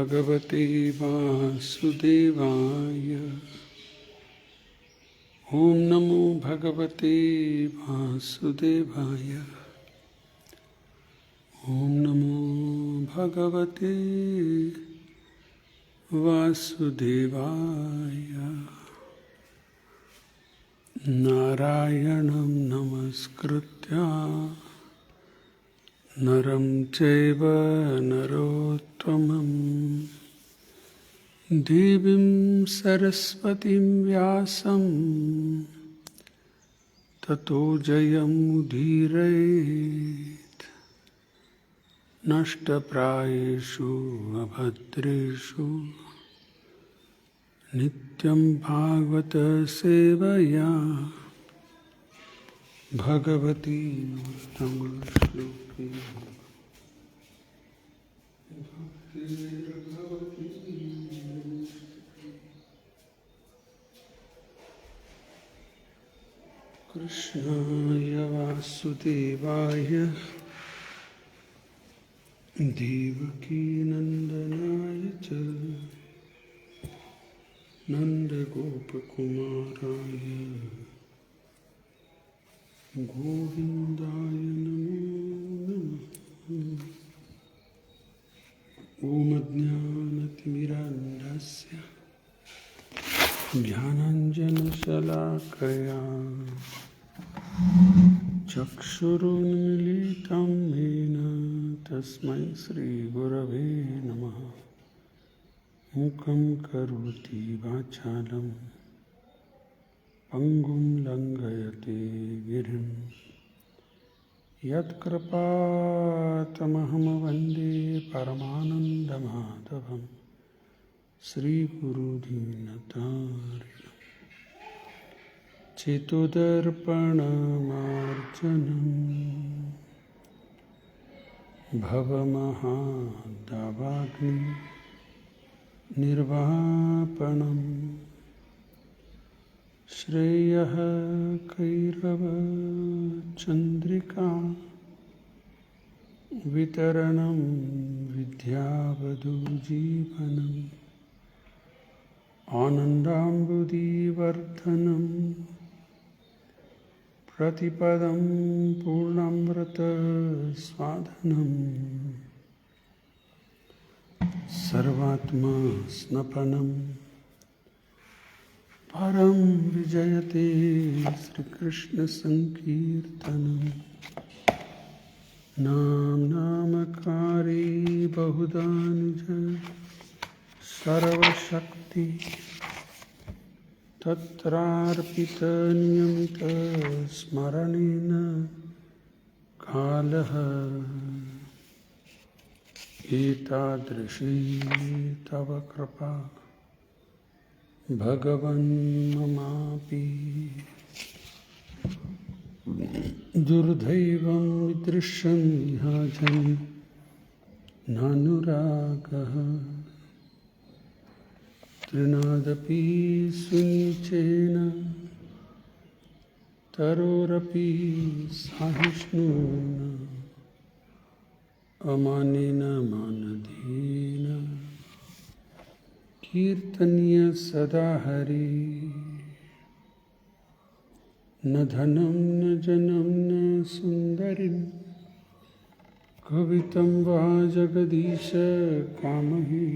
भगवते वासुदेवाय। ओम नमो भगवते वासुदेवाय। ओम नमो भगवते वासुदेवाय। नारायणं नमस्कृत्य नरं चैव नरोत्तमं देवीं सरस्वतीं व्यासं ततो जयमुदीरयेत्। नष्टप्रायेषु अभद्रेषु नित्यं भागवत सेवया भगवती उत्तमश्लोके भक्तिर्भवति। कृष्णाय वासुदेवाय देवकीनन्दनाय च नन्दगोपकुमाराय गोविन्दाय नमो नमः। ॐ अज्ञानतिमिरान्धस्य ज्ञानाञ्जनशलाकया चक्षुरुन्मीलितं येन तस्मै श्रीगुरवे नमः। मूकं करोति वाचालं पंगुं लंघयते गिरिं यत्कृपातमहं वन्दे परमानन्दमाधवं श्रीगुरुदीनतारिणं। चेतोदर्पणमार्जनं भवमहादावाग्नि निर्वापणम् श्रेयः कैरवचन्द्रिका वितरणं विद्यावधूजीवनम् आनन्दाम्बुधिवर्धनं प्रतिपदं पूर्णामृतस्वादनम् सर्वात्मा स्नपनं परं विजयते श्रीकृष्ण संकीर्तनं। नामकारी बहुधा निज सर्वशक्ति तत्रार्पितनियमित स्मरणेन कालः एतादृशी तव कृपा भगवन् ममापि दुर्दैवं दृश्यं विहाजन् नानुरागः तृणादपि सुनिचेन तरोरपि सहिष्णुना अमानेन मानधेन कीर्तनीय सदा हरि। न धनं न जनं न सुन्दरीं कवितं वा जगदीश कामहि।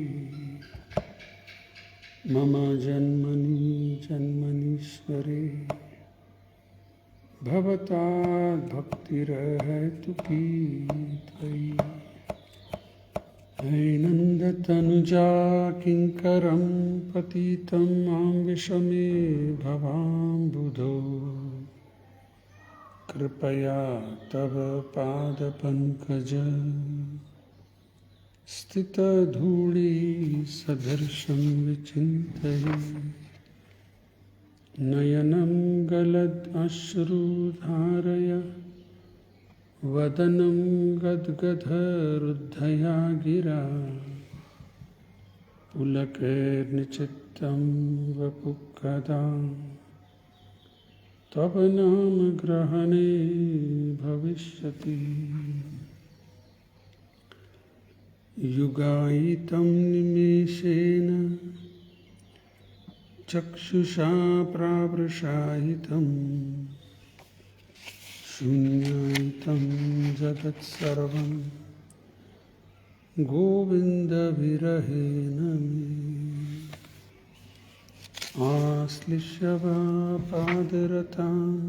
मम जन्मनि जन्मनीश्वरे भवताद्भक्तिरहेतुकी त्वयि। नन्दतनुजा किङ्करं पतितं मां विषमे भवाम्बुधो। कृपया तव पादपङ्कज स्थितधूळि सदृशं विचिन्तये। नयनं गलदश्रुधारय वदनं गद्गदरुद्धया गिरा। पुलकैर्निचित्तं वपुः तव नाम ग्रहणे भविष्यति। युगायितं निमेषेन चक्षुषा प्रावृषायितं शून्यायितं जगत्सर्वं गोविन्दविरहेण मे आश्लिष्य वा पादरतान्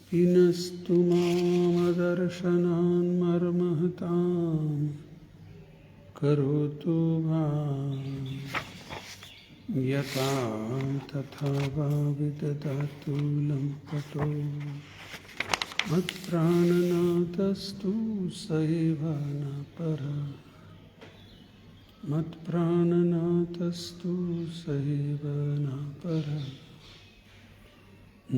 पिनस्तु मामदर्शनान् मर्महतां करोतु वा यथा तथा वा विदधातु लम्पटो मत्प्राणनाथस्तु स एव न परः मत्प्राणनाथस्तु स एव न परः।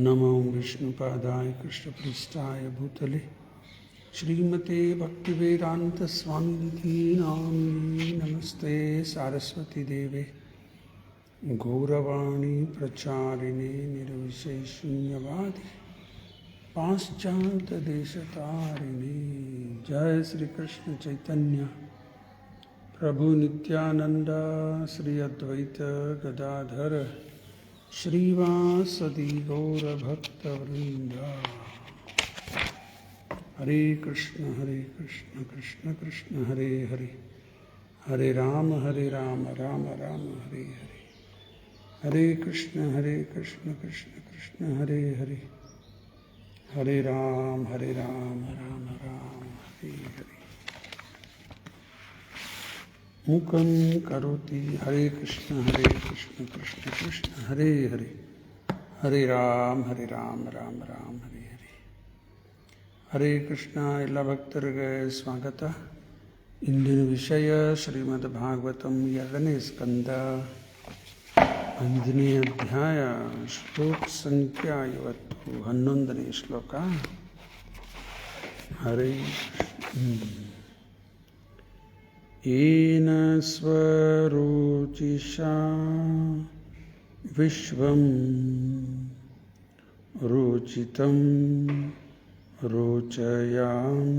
नमो विष्णुपादाय कृष्णपृष्ठाय भूतले श्रीमते भक्तिवेदान्तस्वामिनिधि नामिने नमस्ते सारस्वती देवे गौरवाणी प्रचारिणे निर्विशेषशून्यवादी पाश्चात्यदेशतारिणे। जय श्री कृष्ण चैतन्य प्रभु नित्यानंद श्री अद्वैत गदाधर श्रीवासदि गौरभक्तवृंद। हरे कृष्ण कृष्ण कृष्ण हरे हरे, हरे राम राम राम हरे हरे। हरे कृष्ण कृष्ण कृष्ण हरे हरे, हरे राम राम राम हरे हरे। मुखं करोति हरे कृष्ण कृष्ण कृष्ण हरे हरे, हरे राम राम राम हरे हरे। ಹರೇ ಕೃಷ್ಣ. ಎಲ್ಲ ಭಕ್ತರಿಗೆ ಸ್ವಾಗತ. ಇಂದಿನ ವಿಷಯ ಶ್ರೀಮದ್ ಭಾಗವತಂ 2ನೇ ಸ್ಕಂದ 5ನೇ ಅಧ್ಯಾಯ ಶ್ಲೋಕ ಸಂಖ್ಯಾ 11ನೇ ಶ್ಲೋಕ. ಹರೇ ಏನ ಸ್ವರೋಚಿಷಾ ವಿಶ್ವಂ ರೋಚಿತಂ रोचयाम्यहं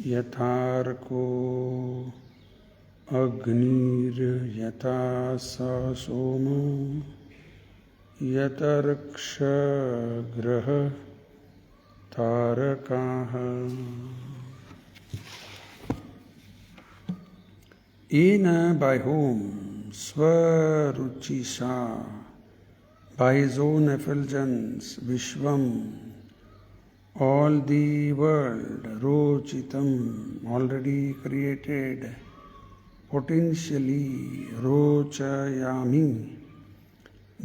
यथार्को अग्निर्यथा सोमो यतर्क्षग्रह तारकाः। येन by whom swaruchisha by his own effulgence Vishvam all the world Rochitam already created potentially Rochayami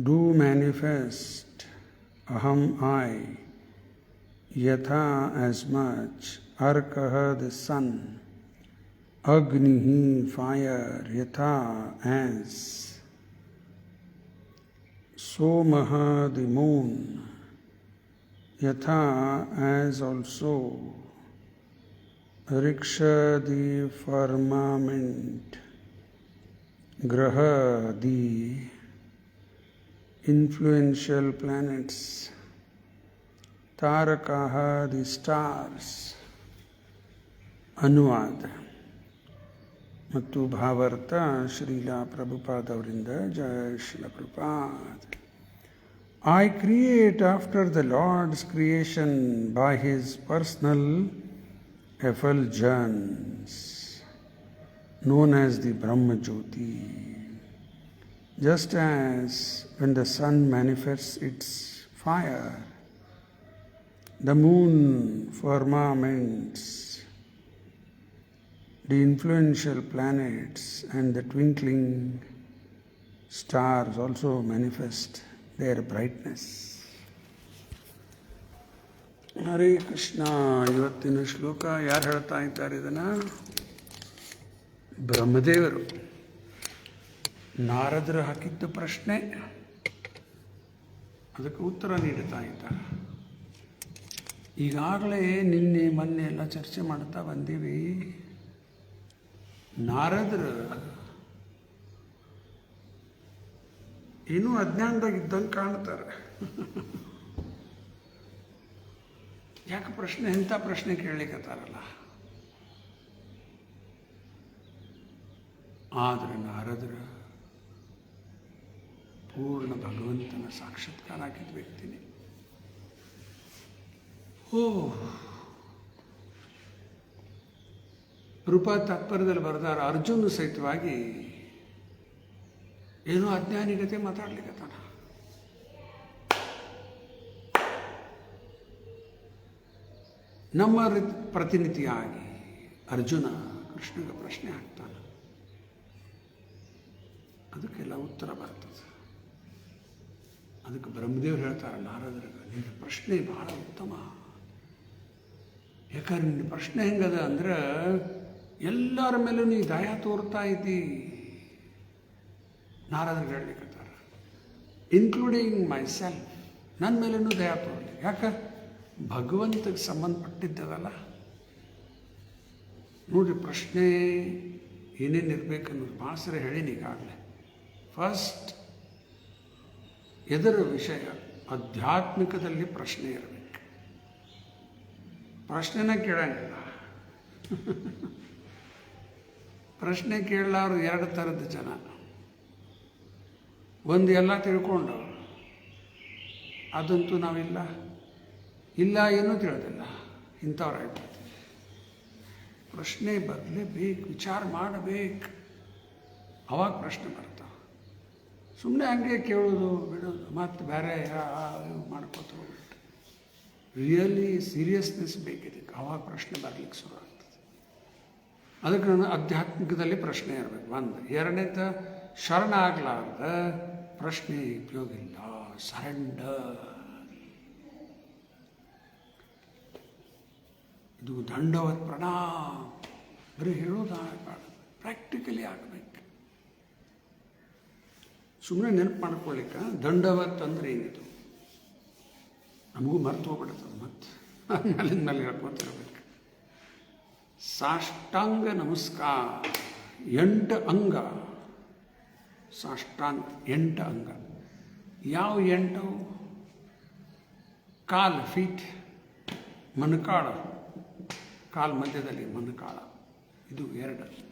do manifest Aham I Yatha as much Arkaha the sun Agnihi fire Yatha as Somaha the moon, Yatha as also, Riksha the firmament, Graha the influential planets, Tarakaha the stars. ಅನುವಾದ ಮತ್ತು ಭಾವಾರ್ಥ ಶ್ರೀಲಾ ಪ್ರಭುಪಾದ ಅವರಿಂದ. ಜಯ Srila Prabhupada. I create after the Lord's creation by his personal effulgence, known as the Brahma Jyoti. Just as when the sun manifests its fire, the moon firmaments, the influential planets and the twinkling stars also manifest their brightness. Hare Krishna. ಇವತ್ತಿನ ಶ್ಲೋಕ ಯಾರು ಹೇಳ್ತಾ ಇದ್ದಾರೆ? ಇದನ್ನು ಬ್ರಹ್ಮದೇವರು ನಾರದರು ಹಾಕಿದ್ದ ಪ್ರಶ್ನೆ, ಅದಕ್ಕೆ ಉತ್ತರ ನೀಡ್ತಾ ಇದ್ದಾರೆ. ಈಗಾಗಲೇ ನಿನ್ನೆ ಮೊನ್ನೆ ಎಲ್ಲ ಚರ್ಚೆ ಮಾಡ್ತಾ ಬಂದೀವಿ. ನಾರದರು ಇನ್ನೂ ಅಜ್ಞಾನದಾಗ ಇದ್ದಂಗೆ ಕಾಣ್ತಾರೆ. ಯಾಕೆ ಪ್ರಶ್ನೆ ಎಂಥ ಪ್ರಶ್ನೆ ಕೇಳಲಿಕ್ಕತ್ತಾರಲ್ಲ. ಆದರೆ ನಾರದರ ಪೂರ್ಣ ಭಗವಂತನ ಸಾಕ್ಷಾತ್ಕಾರ ಆಗಿದ್ದ ವ್ಯಕ್ತಿನೇ. ರೂಪ ತಾತ್ಪರ್ಯದಲ್ಲಿ ಬರೆದಾರ ಅರ್ಜುನ ಸಹಿತವಾಗಿ ಏನೋ ಅಜ್ಞಾನಿಗತೆ ಮಾತಾಡ್ಲಿಕ್ಕತ್ತಾನ. ನಮ್ಮ ಪ್ರತಿನಿಧಿಯಾಗಿ ಅರ್ಜುನ ಕೃಷ್ಣಗೆ ಪ್ರಶ್ನೆ ಹಾಕ್ತಾನೆ. ಅದಕ್ಕೆಲ್ಲ ಉತ್ತರ ಬರ್ತದೆ. ಅದಕ್ಕೆ ಬ್ರಹ್ಮದೇವರು ಹೇಳ್ತಾರೆ ನಾರದರಿಗೆ, ನಿನ್ನ ಪ್ರಶ್ನೆ ಬಹಳ ಉತ್ತಮ. ಯಾಕಂದ್ರೆ ನಿನ್ನ ಪ್ರಶ್ನೆ ಹೆಂಗದ ಅಂದ್ರೆ ಎಲ್ಲರ ಮೇಲೂ ನೀ ದಯ ತೋರ್ತಾ ಇದ್ದಿ. ನಾರದರಿಗೆ ಹೇಳಲಿಕ್ಕತ್ತಾರ, ಇನ್ಕ್ಲೂಡಿಂಗ್ ಮೈ ಸೆಲ್ಫ್, ನನ್ನ ಮೇಲೂ ದಯ ತೋರಲಿ. ಯಾಕೆ? ಭಗವಂತಗೆ ಸಂಬಂಧಪಟ್ಟಿದ್ದದಲ್ಲ. ನೋಡ್ರಿ, ಪ್ರಶ್ನೆ ಏನೇನಿರ್ಬೇಕನ್ನೋದು ಭಾಳ ಸರಿ ಹೇಳೀನಿ ಈಗಾಗಲೇ. ಫಸ್ಟ್, ಎದರ ವಿಷಯ? ಆಧ್ಯಾತ್ಮಿಕದಲ್ಲಿ ಪ್ರಶ್ನೆ ಇರಬೇಕು. ಪ್ರಶ್ನೆನ ಕೇಳಂಗಿಲ್ಲ. ಪ್ರಶ್ನೆ ಕೇಳಲಾರು ಎರಡು ಥರದ ಜನ. ಒಂದು ಎಲ್ಲ ತಿಳ್ಕೊಂಡು ಅದಂತೂ ನಾವಿಲ್ಲ, ಇಲ್ಲ ಏನೂ ತಿಳಿದಿಲ್ಲ, ಇಂಥವ್ರಾಗ್ಬಿಡ್ತೀವಿ. ಪ್ರಶ್ನೆ ಬರಲೇಬೇಕು, ವಿಚಾರ ಮಾಡಬೇಕು, ಅವಾಗ ಪ್ರಶ್ನೆ ಬರ್ತಾವೆ. ಸುಮ್ಮನೆ ಹಂಗೆ ಕೇಳೋದು ಬಿಡೋದು, ಮತ್ತು ಬೇರೆ ಮಾಡ್ಕೋತ ಹೋಗ್ಬಿಟ್ಟು ರಿಯಲಿ ಸೀರಿಯಸ್ನೆಸ್ ಬೇಕಿದಕ್ಕೆ, ಅವಾಗ ಪ್ರಶ್ನೆ ಬರಲಿಕ್ಕೆ ಶುರು ಆಗ್ತದೆ. ಅದಕ್ಕೆ ನಾನು ಆಧ್ಯಾತ್ಮಿಕದಲ್ಲಿ ಪ್ರಶ್ನೆ ಇರಬೇಕು ಒಂದು. ಎರಡನೇದು, ಶರಣ ಆಗಲಾರ್ದ ಪ್ರಶ್ನೆ ಉಪಯೋಗ ಇಲ್ಲ. ಸರೆಂಡರ್. ಇದು ದಂಡವತ್ ಪ್ರಣಾಮ ಬರೀ ಹೇಳೋದಾಗಬಾರ್ದು, ಪ್ರಾಕ್ಟಿಕಲಿ ಆಗಬೇಕು. ಸುಮ್ಮನೆ ನೆನಪು ಮಾಡ್ಕೊಳ್ಳಿಕ್ಕೆ ದಂಡವತ್ ಅಂದರೆ ಏನಿದು ನಮಗೂ ಮರ್ತು ಹೋಗ್ಬಿಡ್ತದೆ. ಮತ್ತು ಮೇಲಿನ ಮೇಲೆ ಹೇಳ್ಕೊತಿರ್ಬೇಕು. ಸಾಷ್ಟಾಂಗ ನಮಸ್ಕಾರ 8 ಅಂಗ. ಸಾಷ್ಟಾಂಗ 8 ಅಂಗ. ಯಾವ 8? ಕಾಲು, ಫೀಟ್, ಮೊಣಕಾಳ, ಕಾಲು ಮಧ್ಯದಲ್ಲಿ ಮೊಣಕಾಳ, ಇದು 2.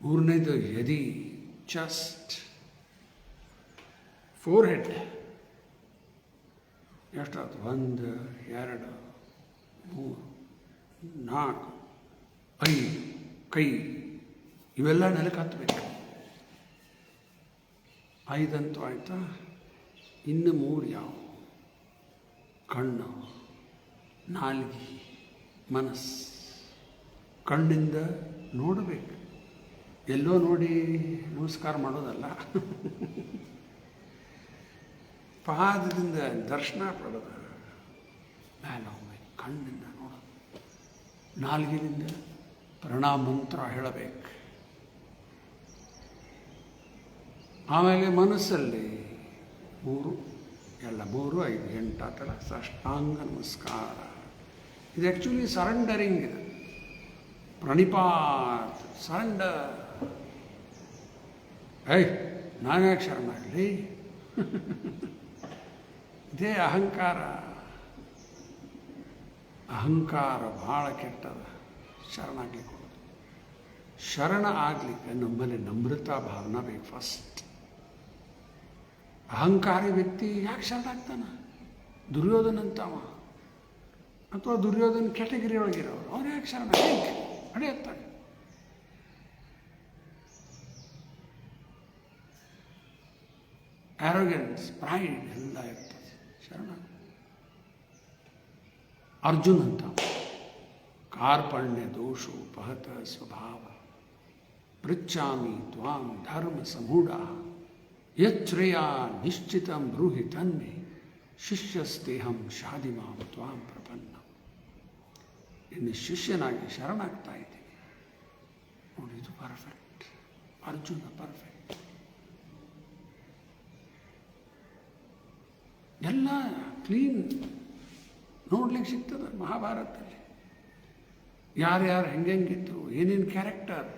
ಮೂರನೇದು ಎದಿ, ಚೆಸ್ಟ್, ಫೋರ್ಹೆಡ್. ಎಷ್ಟಾಯ್ತು? 1, 2, 3, 4, 5. ಕೈ, ಇವೆಲ್ಲ ನೆಲಕ್ಕೆ ಹತ್ತಬೇಕು. 5 ಅಂತೂ ಆಯ್ತಾ? ಇನ್ನು 3 ಯಾವ? ಕಣ್ಣು, ನಾಲಿಗೆ, ಮನಸ್ಸು. ಕಣ್ಣಿಂದ ನೋಡಬೇಕು, ಎಲ್ಲೋ ನೋಡಿ ನಮಸ್ಕಾರ ಮಾಡೋದಲ್ಲ. ಪಾದದಿಂದ ದರ್ಶನ ಪಡೋದು, ಮೇಲೆ ಹೋಗ್ಬೇಕು. ಕಣ್ಣಿಂದ ನೋಡೋದು, ನಾಲ್ಗಿನಿಂದ ಪ್ರಣಾಮ ಮಂತ್ರ ಹೇಳಬೇಕು. ಆಮೇಲೆ ಮನಸ್ಸಲ್ಲಿ 3, 3, 5, 8 ಆತಲ್ಲ. ಸಾಷ್ಟಾಂಗ ನಮಸ್ಕಾರ. ಇದು ಆ್ಯಕ್ಚುಲಿ ಸರೆಂಡರಿಂಗ್. ಇದು ಪ್ರಣಿಪಾತ್, ಸರೆಂಡರ್. ನಾನು ಯಾಕೆ ಶರಣಾಗಲಿ? ಇದೇ ಅಹಂಕಾರ. ಅಹಂಕಾರ ಭಾಳ ಕೆಟ್ಟದ. ಶರಣಾಗ್ಲಿಕ್ಕೆ ಹೋಗೋದು. ಶರಣ ಆಗಲಿಕ್ಕೆ ನಮ್ಮಲ್ಲಿ ನಮ್ರತಾ ಭಾವನಾ ಬೇಕು ಫಸ್ಟ್. ಅಹಂಕಾರಿ ವ್ಯಕ್ತಿ ಯಾಕೆ ಶರಣಾಗ್ತಾನ? ದುರ್ಯೋಧನ ಅಂತವ, ಅಥವಾ ದುರ್ಯೋಧನ ಕ್ಯಾಟಗರಿ ಒಳಗಿರೋರು, ಅವ್ರು ಯಾಕೆ ಶರಣ ನಡೆಯುತ್ತಾರೆ? ಆರೋಗ್ಯನ್ಸ್, ಪ್ರೈಡ್ ಎಲ್ಲ ಇರ್ತದೆ. ಶರಣ. ಅರ್ಜುನ್ ಅಂತ ಕಾರ್ಪಣ್ಯ ದೋಷೋಪಹತ ಸ್ವಭಾವ ಪೃಚ್ಛಾಮಿ ತ್ವಾಂ ಧರ್ಮ ಸಮೂಢ ಯಚ್ಛ್ರೇಯ ನಿಶ್ಚಿತಂ ಬ್ರೂಹಿ ತನ್ಮೇ ಶಿಷ್ಯಸ್ತೇಹಂ ಶಾದಿಮಾಂ ತ್ವಾಂ ಪ್ರಪನ್ನ. ಇನ್ನು ಶಿಷ್ಯನಾಗಿ ಶರಣಾಗ್ತಾ ಇದ್ದೀನಿ ನೋಡಿ. ಇದು ಪರ್ಫೆಕ್ಟ್. ಅರ್ಜುನ ಪರ್ಫೆಕ್ಟ್. ಎಲ್ಲ ಕ್ಲೀನ್ ನೋಡ್ಲಿಕ್ಕೆ ಸಿಗ್ತದೆ ಮಹಾಭಾರತದಲ್ಲಿ. ಯಾರ್ಯಾರು ಹೆಂಗಿದ್ರು, ಏನೇನು ಕ್ಯಾರೆಕ್ಟರ್,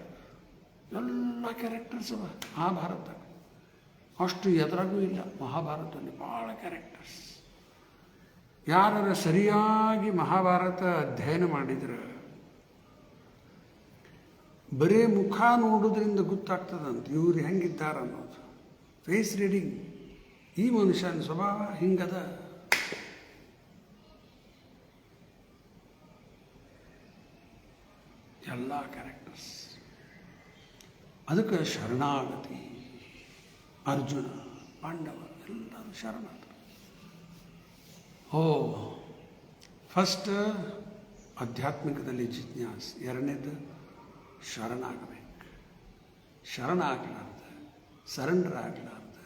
ಎಲ್ಲ ಕ್ಯಾರೆಕ್ಟರ್ಸ್ ಅವ ಮಹಾಭಾರತ. ಅಷ್ಟು ಎದುರಾಗೂ ಇಲ್ಲ ಮಹಾಭಾರತದಲ್ಲಿ, ಭಾಳ ಕ್ಯಾರೆಕ್ಟರ್ಸ್. ಯಾರು ಸರಿಯಾಗಿ ಮಹಾಭಾರತ ಅಧ್ಯಯನ ಮಾಡಿದ್ರೆ ಬರೀ ಮುಖ ನೋಡೋದ್ರಿಂದ ಗೊತ್ತಾಗ್ತದಂತ ಇವ್ರು ಹೆಂಗಿದ್ದಾರೆ ಅನ್ನೋದು. Face reading. ಈ ಮನುಷ್ಯನ ಸ್ವಭಾವ ಹಿಂಗದ. ಎಲ್ಲ ಕ್ಯಾರೆಕ್ಟರ್ಸ್. ಅದಕ್ಕೆ ಶರಣಾಗತಿ. ಅರ್ಜುನ, ಪಾಂಡವ ಎಲ್ಲರೂ ಶರಣಾಗತಿ. ಫಸ್ಟ್ ಆಧ್ಯಾತ್ಮಿಕದಲ್ಲಿ ಜಿಜ್ಞಾಸ, ಎರಡನೇದು ಶರಣಾಗಬೇಕು. ಶರಣಾಗಲಾರ್ದ, ಸರೆಂಡರ್ ಆಗಲಾರ್ದ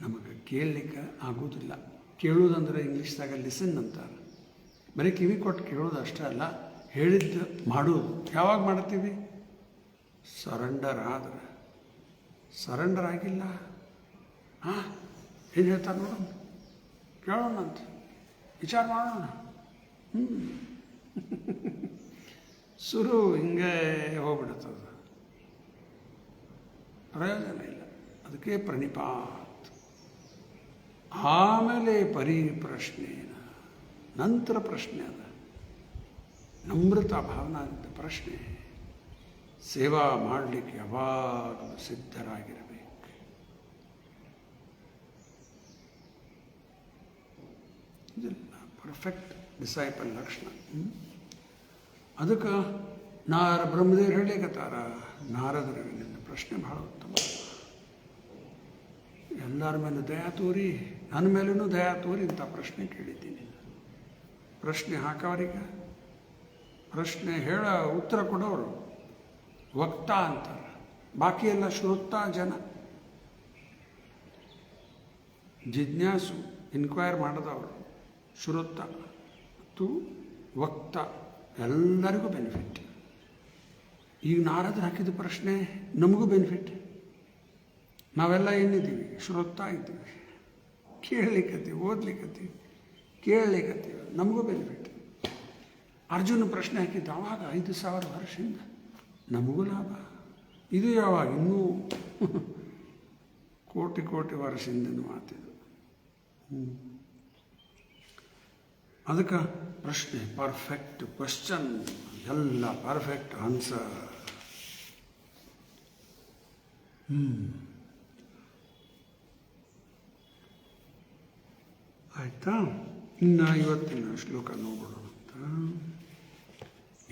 ನಮಗೆ ಕೇಳಲಿಕ್ಕೆ ಆಗೋದಿಲ್ಲ. ಕೇಳೋದಂದ್ರೆ ಇಂಗ್ಲೀಷ್ದಾಗ ಲಿಸನ್ ಅಂತಾರೆ. ಬರೀ ಕಿವಿ ಕೊಟ್ಟು ಕೇಳೋದು ಅಷ್ಟೇ ಅಲ್ಲ, ಹೇಳಿದ್ದು ಮಾಡೋದು. ಯಾವಾಗ ಮಾಡ್ತೀವಿ? ಸರೆಂಡರ್ ಆದ್ರೆ. ಸರೆಂಡರ್ ಆಗಿಲ್ಲ, ಏನು ಹೇಳ್ತಾರೆ ನೋಡೋಣ, ಕೇಳೋಣ ಅಂತ ವಿಚಾರ ಮಾಡೋಣ. ಶುರು ಹಿಂಗೆ ಹೋಗ್ಬಿಡುತ್ತದ, ಪ್ರಯೋಜನ ಇಲ್ಲ. ಅದಕ್ಕೆ ಪ್ರಣಿಪಾತ್. ಆಮೇಲೆ ಪ್ರಶ್ನೆ, ನಂತರ ಪ್ರಶ್ನೆ ಅದ. ನಮ್ರತ ಭಾವನಾದಿಂದ ಪ್ರಶ್ನೆ. ಸೇವಾ ಮಾಡಲಿಕ್ಕೆ ಯಾವಾಗಲೂ ಸಿದ್ಧರಾಗಿರಬೇಕು. ಇದೆಲ್ಲ ಪರ್ಫೆಕ್ಟ್ ಡಿಸೈಪಲ್ ಲಕ್ಷಣ. ಅದಕ್ಕೆ ಬ್ರಹ್ಮದೇವರು ಹೇಳಲಿಕ್ಕತ್ತಾರ ನಾರದರಿಗೆ, ನಿನ್ನ ಪ್ರಶ್ನೆ ಬಹಳ ಉತ್ತಮ. ಎಲ್ಲರ ಮೇಲೂ ದಯಾ ತೋರಿ, ನನ್ನ ಮೇಲೂ ದಯಾ ತೋರಿ ಇಂಥ ಪ್ರಶ್ನೆ ಕೇಳಿದ್ದೀನಿ. ಪ್ರಶ್ನೆ ಹಾಕೋರಿಗೆ, ಪ್ರಶ್ನೆ ಹೇಳ ಉತ್ತರ ಕೊಡೋರು ವಕ್ತ ಅಂತಾರೆ. ಬಾಕಿ ಎಲ್ಲ ಶ್ರೋತ ಜನ. ಜಿಜ್ಞಾಸು, ಇನ್ಕ್ವೈರ್ ಮಾಡಿದವರು ಶ್ರೋತ ಮತ್ತು ವಕ್ತ, ಎಲ್ಲರಿಗೂ ಬೆನಿಫಿಟ್. ಈಗ ನಾರದ್ರು ಹಾಕಿದ ಪ್ರಶ್ನೆ ನಮಗೂ ಬೆನಿಫಿಟ್. ನಾವೆಲ್ಲ ಏನಿದ್ದೀವಿ? ಶ್ರೋತ ಇದ್ದೀವಿ, ಕೇಳಲಿಕ್ಕತ್ತೀವಿ, ಓದ್ಲಿಕ್ಕತ್ತೀವಿ, ಕೇಳಲಿಕ್ಕತ್ತೀವಿ, ನಮಗೂ ಬೆನಿಫಿಟ್. ಅರ್ಜುನ ಪ್ರಶ್ನೆ ಹಾಕಿದ್ದು ಆವಾಗ 5,000 ವರ್ಷದಿಂದ, ನಮಗೂ ಲಾಭ. ಇದು ಯಾವಾಗ? ಇನ್ನೂ ಕೋಟಿ ಕೋಟಿ ವರ್ಷದಿಂದ ಮಾತಿದು. ಅದಕ್ಕೆ ಪ್ರಶ್ನೆ ಪರ್ಫೆಕ್ಟ್ ಕ್ವಶನ್, ಎಲ್ಲ ಪರ್ಫೆಕ್ಟ್ ಆನ್ಸರ್. ಆಯ್ತಾ? ಇನ್ನು ಇವತ್ತಿನ ಶ್ಲೋಕ ನೋಡೋಣ ಅಂತ.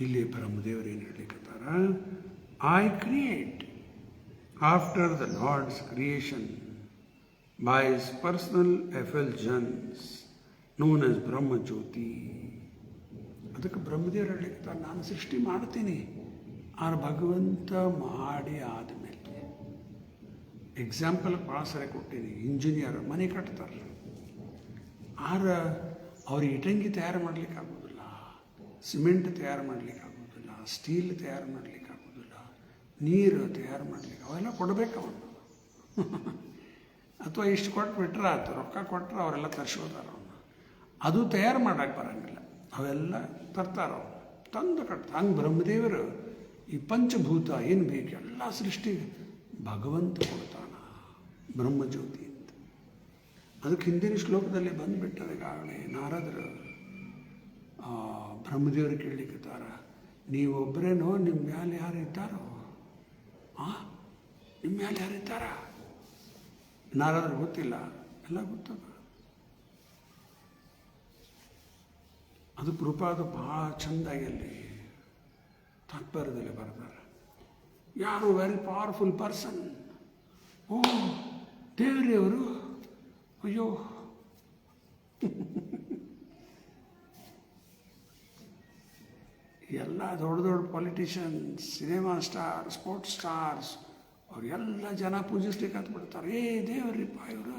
ಇಲ್ಲಿ ಬ್ರಹ್ಮದೇವರು ಏನು ಹೇಳಲಿಕ್ಕತ್ತಾರ? I create after the Lord's creation by his personal effulgence known as Brahmajyoti. ಅದಕ್ಕೆ ಬ್ರಹ್ಮದೇವರು ಹೇಳಲಿಕ್ಕೆ, ನಾನು ಸೃಷ್ಟಿ ಮಾಡ್ತೀನಿ, ಆದ್ರೆ ಭಗವಂತ ಮಾಡಿ ಆದಮೇಲೆ. ಎಕ್ಸಾಂಪಲ್ ಭಾಳ ಸರಿ ಕೊಟ್ಟೀನಿ. ಇಂಜಿನಿಯರ್ ಮನೆ ಕಟ್ತಾರೆ, ಆದ್ರೆ ಅವ್ರಿಗೆ ಇಟಂಗಿ ತಯಾರು ಮಾಡ್ಲಿಕ್ಕೆ ಆಗೋದಿಲ್ಲ, ಸಿಮೆಂಟ್ ತಯಾರು ಮಾಡ್ಲಿಕ್ಕೆ ಆಗೋದಿಲ್ಲ, ಸ್ಟೀಲ್ ತಯಾರು ಮಾಡ್ಲಿಕ್ಕೆ ಆಗೋದಿಲ್ಲ, ನೀರು ತಯಾರು ಮಾಡ್ಲಿಕ್ಕೆ, ಅವೆಲ್ಲ ಕೊಡಬೇಕು ಅವನು. ಅಥವಾ ಇಷ್ಟು ಕೊಟ್ಟು ಬಿಟ್ರೆ ಆಯ್ತು, ರೊಕ್ಕ ಕೊಟ್ಟರೆ ಅವರೆಲ್ಲ ತರಿಸೋದಾರ. ಅದು ತಯಾರು ಮಾಡೋಕ್ಕೆ ಬರೋಂಗಿಲ್ಲ, ಅವೆಲ್ಲ ತರ್ತಾರೋ ತಂದು ಕಟ್ತಾರೆ. ಹಂಗೆ ಬ್ರಹ್ಮದೇವರು ಈ ಪಂಚಭೂತ ಏನು ಬೇಕು ಎಲ್ಲ ಸೃಷ್ಟಿಗೆ ಭಗವಂತ ಕೊಡ್ತಾನ, ಬ್ರಹ್ಮಜ್ಯೋತಿ ಅಂತ. ಅದಕ್ಕೆ ಹಿಂದಿನ ಶ್ಲೋಕದಲ್ಲಿ ಬಂದುಬಿಟ್ಟರೆ ಈಗಾಗಲೇ ನಾರದರು ಬ್ರಹ್ಮದೇವರು ಕೇಳಲಿಕ್ಕತ್ತಾರ, ನೀವೊಬ್ಬರೇನೋ, ನಿಮ್ಮ ಮ್ಯಾಲೆ ಯಾರು ಇದ್ದಾರೋ? ನಿಮ್ಮ ಮ್ಯಾಲೆ ಯಾರು ಇದ್ದಾರ? ನಾರದ್ರು ಗೊತ್ತಿಲ್ಲ, ಎಲ್ಲ ಗೊತ್ತದ. ಅದು ಕೃಪಾದ ಭಾಳ ಚೆಂದಾಗಿ ಅಲ್ಲಿ ತಾತ್ಪರ್ಯದಲ್ಲಿ ಬರ್ತಾರೆ. ಯಾರು ವೆರಿ ಪವರ್ಫುಲ್ ಪರ್ಸನ್, ಓ ದೇವರೇ ಅವರು, ಅಯ್ಯೋ ಎಲ್ಲ ದೊಡ್ಡ ದೊಡ್ಡ politicians, cinema star, sports stars ಅವರೆಲ್ಲ ಜನ ಪೂಜಿಸ್ಲಿಕ್ಕೆ ಹತ್ಬಿಡ್ತಾರೆ. ದೇವರಿಪ್ಪ ಇವರು.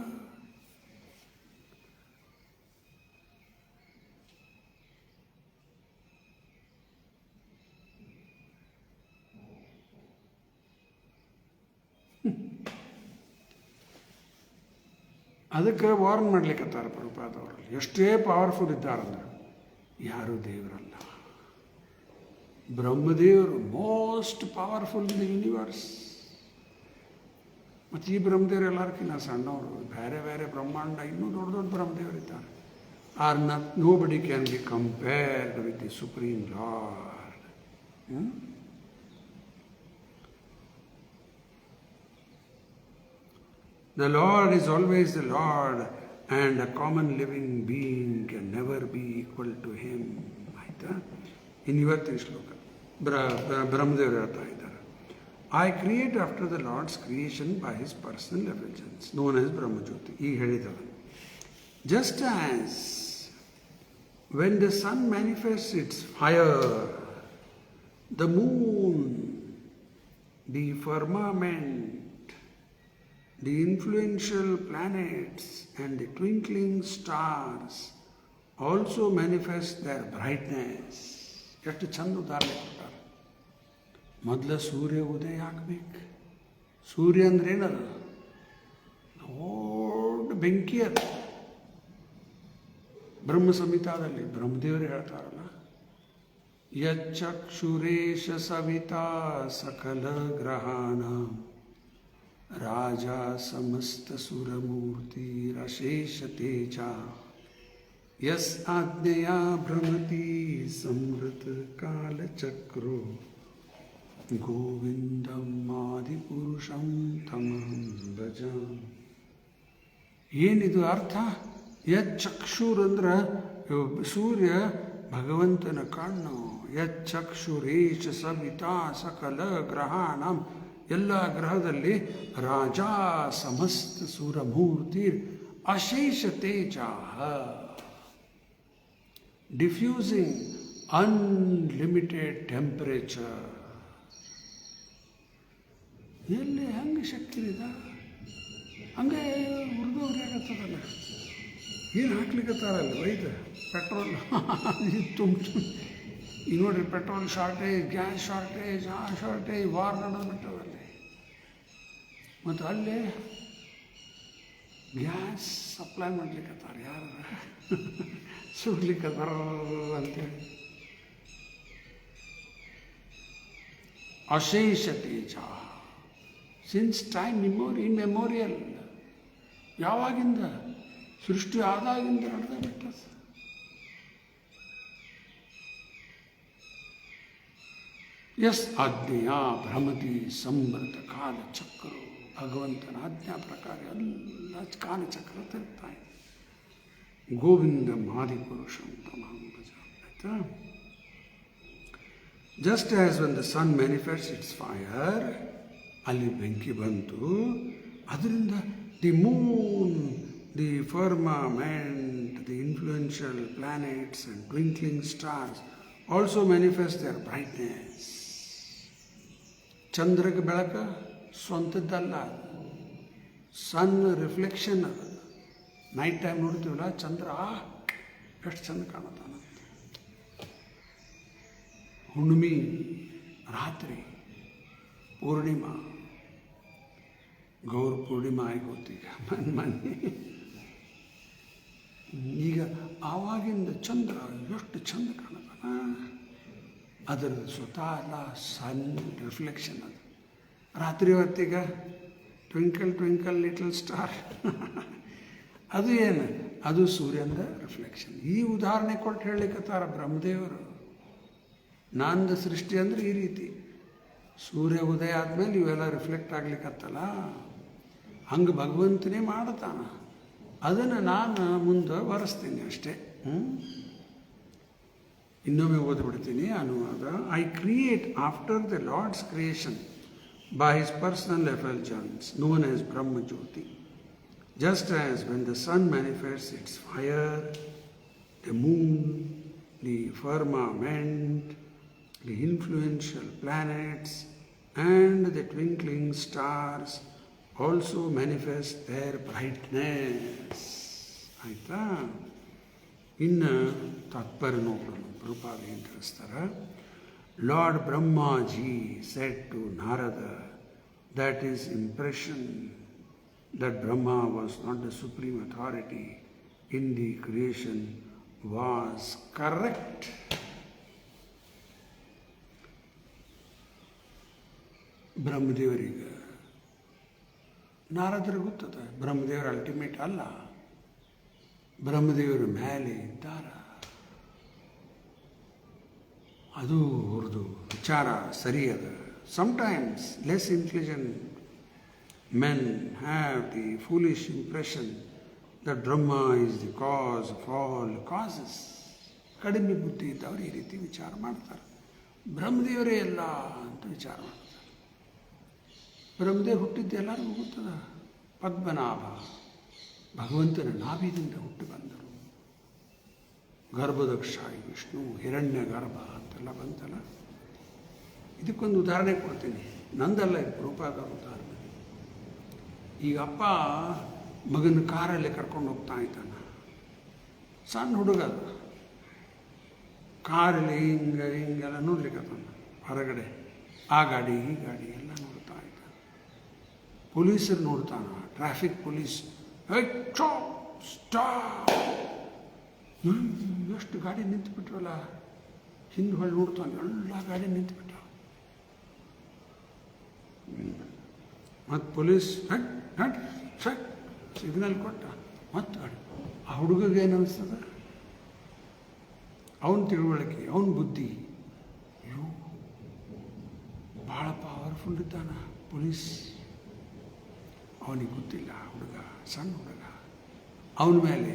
ಅದಕ್ಕೆ ವಾರ್ನ್ ಮಾಡ್ಲಿಕ್ಕತ್ತಾರ ಪ್ರಭುಪಾದವರಲ್ಲಿ. ಎಷ್ಟೇ ಪವರ್ಫುಲ್ ಇದ್ದಾರಂದ್ರೆ ಯಾರೂ ದೇವರಲ್ಲ. ಬ್ರಹ್ಮದೇವರು most powerful in the universe. ಮತ್ತು ಈ ಬ್ರಹ್ಮದೇವರು ಎಲ್ಲರಿಗಿನ್ನ ಸಣ್ಣವರು, ಬೇರೆ ಬೇರೆ ಬ್ರಹ್ಮಾಂಡ ಇನ್ನೂ ದೊಡ್ಡ ದೊಡ್ಡ ಬ್ರಹ್ಮದೇವರಿದ್ದಾರೆ. ಆರ್ ನೋ ಬಡಿ can be compared with the supreme lord. The Lord is always the Lord, and a common living being can never be equal to him. ಆಯ್ತಾ? ಇನ್ನು ಇವತ್ತಿನ ಶ್ಲೋಕ ಬ್ರಹ್ಮದೇವರು ಹೇಳ್ತಾ ಇದ್ದಾರೆ. I create after the Lord's creation by his personal effulgence known as brahmajyoti. ಈಗ ಹೇಳಿದವ just as when the sun manifests its fire, the moon, the firmament, the influential planets and the twinkling stars also manifest their brightness. ಎಷ್ಟು ಚಂದ ಉದಾಹರಣೆ ಕೊಟ್ಟಾರೆ. ಮೊದಲ ಸೂರ್ಯ ಉದಯ ಆಗಬೇಕು. ಸೂರ್ಯ ಅಂದ್ರೆ ಏನದು? ದೊಡ್ಡ ಬೆಂಕಿ ಅದು. ಬ್ರಹ್ಮ ಸಂಹಿತಾದಲ್ಲಿ ಬ್ರಹ್ಮದೇವರು ಹೇಳ್ತಾರಲ್ಲ, ಯಚ್ಚಕ್ಷುರೇಶ ಸವಿತಾ ಸಕಲ ಗ್ರಹಾಣ ರಾಜ ಸಮಸ್ತ ಸುರಮೂರ್ತಿ ರಶೇಷ ತೇಜ ಯಸ್ ಆಜ್ಞೆಯ ಭ್ರಮತಿ ಸಂವೃತ ಕಾಲಚಕ್ರೋ ಗೋವಿಂದಂ ಆದಿಪುರುಷಂ ತಮಹಂ ಭಜಾಮಿ. ಏನಿದು ಅರ್ಥ? ಯಚ್ಚಕ್ಷುರಂದ್ರ ಸೂರ್ಯ ಭಗವಂತನ ಕಣ್ಣು. ಯಚ್ಚಕ್ಷುರೇಶ ಸವಿತಾ ಸಕಲ ಗ್ರಹಾಣ, ಎಲ್ಲ ಗ್ರಹದಲ್ಲಿ ರಾಜ ಸಮಸ್ತ ಸುರಮೂರ್ತಿ ಅಶೇಷ ತೇಜ, ಡಿಫ್ಯೂಸಿಂಗ್ ಅನ್ಲಿಮಿಟೆಡ್ ಟೆಂಪರೇಚರ್. ಎಲ್ಲಿ ಹಂಗೆ ಶಕ್ತಿ ಇದೆ? ಹಂಗೆ ಉರ್ದವ್ರು ಆಗತ್ತದಲ್ಲ, ಏನು ಹಾಕ್ಲಿಕ್ಕತ್ತಾರಲ್ಲ ವೈದ್ಯ ಪೆಟ್ರೋಲ್ ತುಂಬ. ಈಗ ನೋಡ್ರಿ, ಪೆಟ್ರೋಲ್ ಶಾರ್ಟೇಜ್, ಗ್ಯಾಸ್ ಶಾರ್ಟೇಜ್, ಆ ಶಾರ್ಟೇಜ್, ವಾರ್ ನಡೆದ್ಬಿಟ್ಟವಲ್ಲಿ. ಮತ್ತು ಅಲ್ಲೇ ಗ್ಯಾಸ್ ಸಪ್ಲೈ ಮಾಡ್ಲಿಕ್ಕತ್ತಾರೆ, ಯಾರು ಸುಡ್ಲಿಕ್ಕತ್ತಾರ ಅಂತೇಳಿ. ಅಶೇಷ ತೇಜ ಸಿನ್ಸ್ ಟೈಮ್ ಇಮ್ಮೆಮೋರಿಯಲ್, ಯಾವಾಗಿಂದ? ಸೃಷ್ಟಿ ಆದಾಗಿಂದ ನಡೆದ ಬಿಟ್ಟ. ಎಸ್ ಆಜ್ಞೆಯ ಭ್ರಮತಿ ಸಂವೃತ ಕಾಲಚಕ್ರು, ಭಗವಂತನ ಆಜ್ಞಾ ಪ್ರಕಾರ ಎಲ್ಲ ಕಾಲಚಕ್ರ ತಿರುಗ್ತಾ ಇದೆ. ಗೋವಿಂದ ಆದಿಪುರುಷಂ ತಮಹಂ ಭಜಾಮಿ. ಆಯ್ತಾ? Just as when the sun manifests its fire, ಅಲ್ಲಿ ಬೆಂಕಿ ಬಂತು, ಅದರಿಂದ the moon, the firmament, the influential planets and twinkling stars also manifest their brightness. ಚಂದ್ರಗೆ ಬೆಳಕ ಸ್ವಂತದ್ದಲ್ಲ, ಸನ್ ರಿಫ್ಲೆಕ್ಷನ್ ಅದು. ನೈಟ್ ಟೈಮ್ ನೋಡ್ತೀವಲ್ಲ ಚಂದ್ರ, ಎಷ್ಟು ಚಂದ ಕಾಣುತ್ತಾನ. ಹುಣ್ಣಿಮೆ ರಾತ್ರಿ, ಪೂರ್ಣಿಮಾ, ಗೌರ ಪೂರ್ಣಿಮಾ ಆಗೋತೀಗ ಮೊನ್ನೆ. ಈಗ ಆವಾಗಿಂದ ಚಂದ್ರ ಎಷ್ಟು ಚಂದ ಕಾಣುತ್ತಾನ. ಅದರ ಸ್ವತಃ ಅಲ್ಲ, ಸನ್ ರಿಫ್ಲೆಕ್ಷನ್ ಅದು. ರಾತ್ರಿ ಹೊತ್ತಿಗೆ ಟ್ವಿಂಕಲ್ ಟ್ವಿಂಕಲ್ ಲಿಟಲ್ ಸ್ಟಾರ್ ಅದು ಏನು? ಅದು ಸೂರ್ಯನ ರಿಫ್ಲೆಕ್ಷನ್. ಈ ಉದಾಹರಣೆ ಕೊಟ್ಟು ಹೇಳಲಿಕ್ಕತ್ತಾರ ಬ್ರಹ್ಮದೇವರು. ನಂದು ಸೃಷ್ಟಿ ಅಂದರೆ ಈ ರೀತಿ, ಸೂರ್ಯ ಉದಯ ಆದಮೇಲೆ ಇವೆಲ್ಲ ರಿಫ್ಲೆಕ್ಟ್ ಆಗ್ಲಿಕ್ಕತ್ತಲ್ಲ, ಹಂಗೆ ಭಗವಂತನೇ ಮಾಡ್ತಾನ. ಅದನ್ನು ನಾನು ಮುಂದೆ ಬರೆಸ್ತೀನಿ ಅಷ್ಟೇ. ಇನ್ನೊಮ್ಮೆ ಓದ್ಬಿಡ್ತೀನಿ ಅನುವಾದ. I create after the Lord's creation by his personal effulgence known as brahmajyoti. Just as when the sun manifests its fire, the moon, the firmament, the influential planets and the twinkling stars also manifest their brightness. ಆಯಿತಾ? ಇನ್ನು ತಾತ್ಪರ್ಯ ನೋಡೋಣ. ಪ್ರಭುಪಾದ ಏನು ತಿಳಿಸ್ತಾರೆ? Lord Brahmaji said to Narada that his impression that Brahma was not the supreme authority in the creation was correct. ಬ್ರಹ್ಮದೇವರಿಗೆ, ನಾರದರಿಗೆ ಗೊತ್ತದ ಬ್ರಹ್ಮದೇವರು ultimate ಅಲ್ಲ, ಬ್ರಹ್ಮದೇವರು ಮೇಲೆ ಇದ್ದಾರ. ಅದು ಅವ್ರದ್ದು ವಿಚಾರ ಸರಿ ಅದ. Sometimes less intelligent men have the foolish impression that Brahma is the cause of all causes. ಕಡಿಮೆ ಬುದ್ಧಿ ಇದ್ದವರು ಈ ರೀತಿ ವಿಚಾರ ಮಾಡ್ತಾರೆ. ಬ್ರಹ್ಮದೇವರೇ ಎಲ್ಲ ಅಂತ ವಿಚಾರ ಮಾಡ್ತಾರೆ. ಬ್ರಹ್ಮದೇವ್ ಹುಟ್ಟಿದ್ದು ಎಲ್ಲರಿಗೂ ಗೊತ್ತದ. ಪದ್ಮನಾಭ ಭಗವಂತನ ನಾಭಿದಿಂದ ಹುಟ್ಟು ಬಂದರು. ಗರ್ಭದಕ್ಷಾಯಿ ವಿಷ್ಣು, ಹಿರಣ್ಯ ಗರ್ಭ ಅಂತೆಲ್ಲ ಬಂತಲ್ಲ. ಇದಕ್ಕೊಂದು ಉದಾಹರಣೆ ಕೊಡ್ತೀನಿ, ನಂದಲ್ಲ, ಇದು ರೂಪಾದ ಉದಾಹರಣೆ. ಈಗ ಅಪ್ಪ ಮಗನ ಕಾರಲ್ಲಿ ಕರ್ಕೊಂಡು ಹೋಗ್ತಾ ಇದ್ದಾನ. ಸಣ್ಣ ಹುಡುಗ ಅದು. ಕಾರಲ್ಲಿ ಹಿಂಗೆಲ್ಲ ನೋಡ್ಲಿಕ್ಕತ್ತಾನ ಹೊರಗಡೆ. ಆ ಗಾಡಿ ಈ ಗಾಡಿ ಎಲ್ಲ ನೋಡ್ತಾ ಇದ್ದಾನೆ. ಪೊಲೀಸರು ನೋಡ್ತಾನ, ಟ್ರಾಫಿಕ್ ಪೊಲೀಸ್. ಸ್ಟಾಪ್! ಎಷ್ಟು ಗಾಡಿ ನಿಂತುಬಿಟ್ರಲ್ಲ. ಹಿಂದೆ ಹೊಳ್ಳಿ ನೋಡ್ತಾನೆ, ಎಲ್ಲ ಗಾಡಿ ನಿಂತುಬಿಟ್ಟ. ಮತ್ತು ಪೊಲೀಸ್ ಸಿಗ್ನಲ್ ಕೊಟ್ಟ, ಮತ್ತು ಗಾಡಿ. ಆ ಹುಡುಗಗೆ ಏನು ಅನಿಸ್ತದ? ಅವನ ತಿಳುವಳಿಕೆ, ಅವನ ಬುದ್ಧಿ, ಅಯ್ಯೋ ಭಾಳ ಪವರ್ಫುಲ್ ಇದ್ದಾನ ಪೊಲೀಸ್. ಅವನಿಗೆ ಗೊತ್ತಿಲ್ಲ, ಹುಡುಗ ಸಣ್ಣ ಹುಡುಗ. ಅವನ ಮೇಲೆ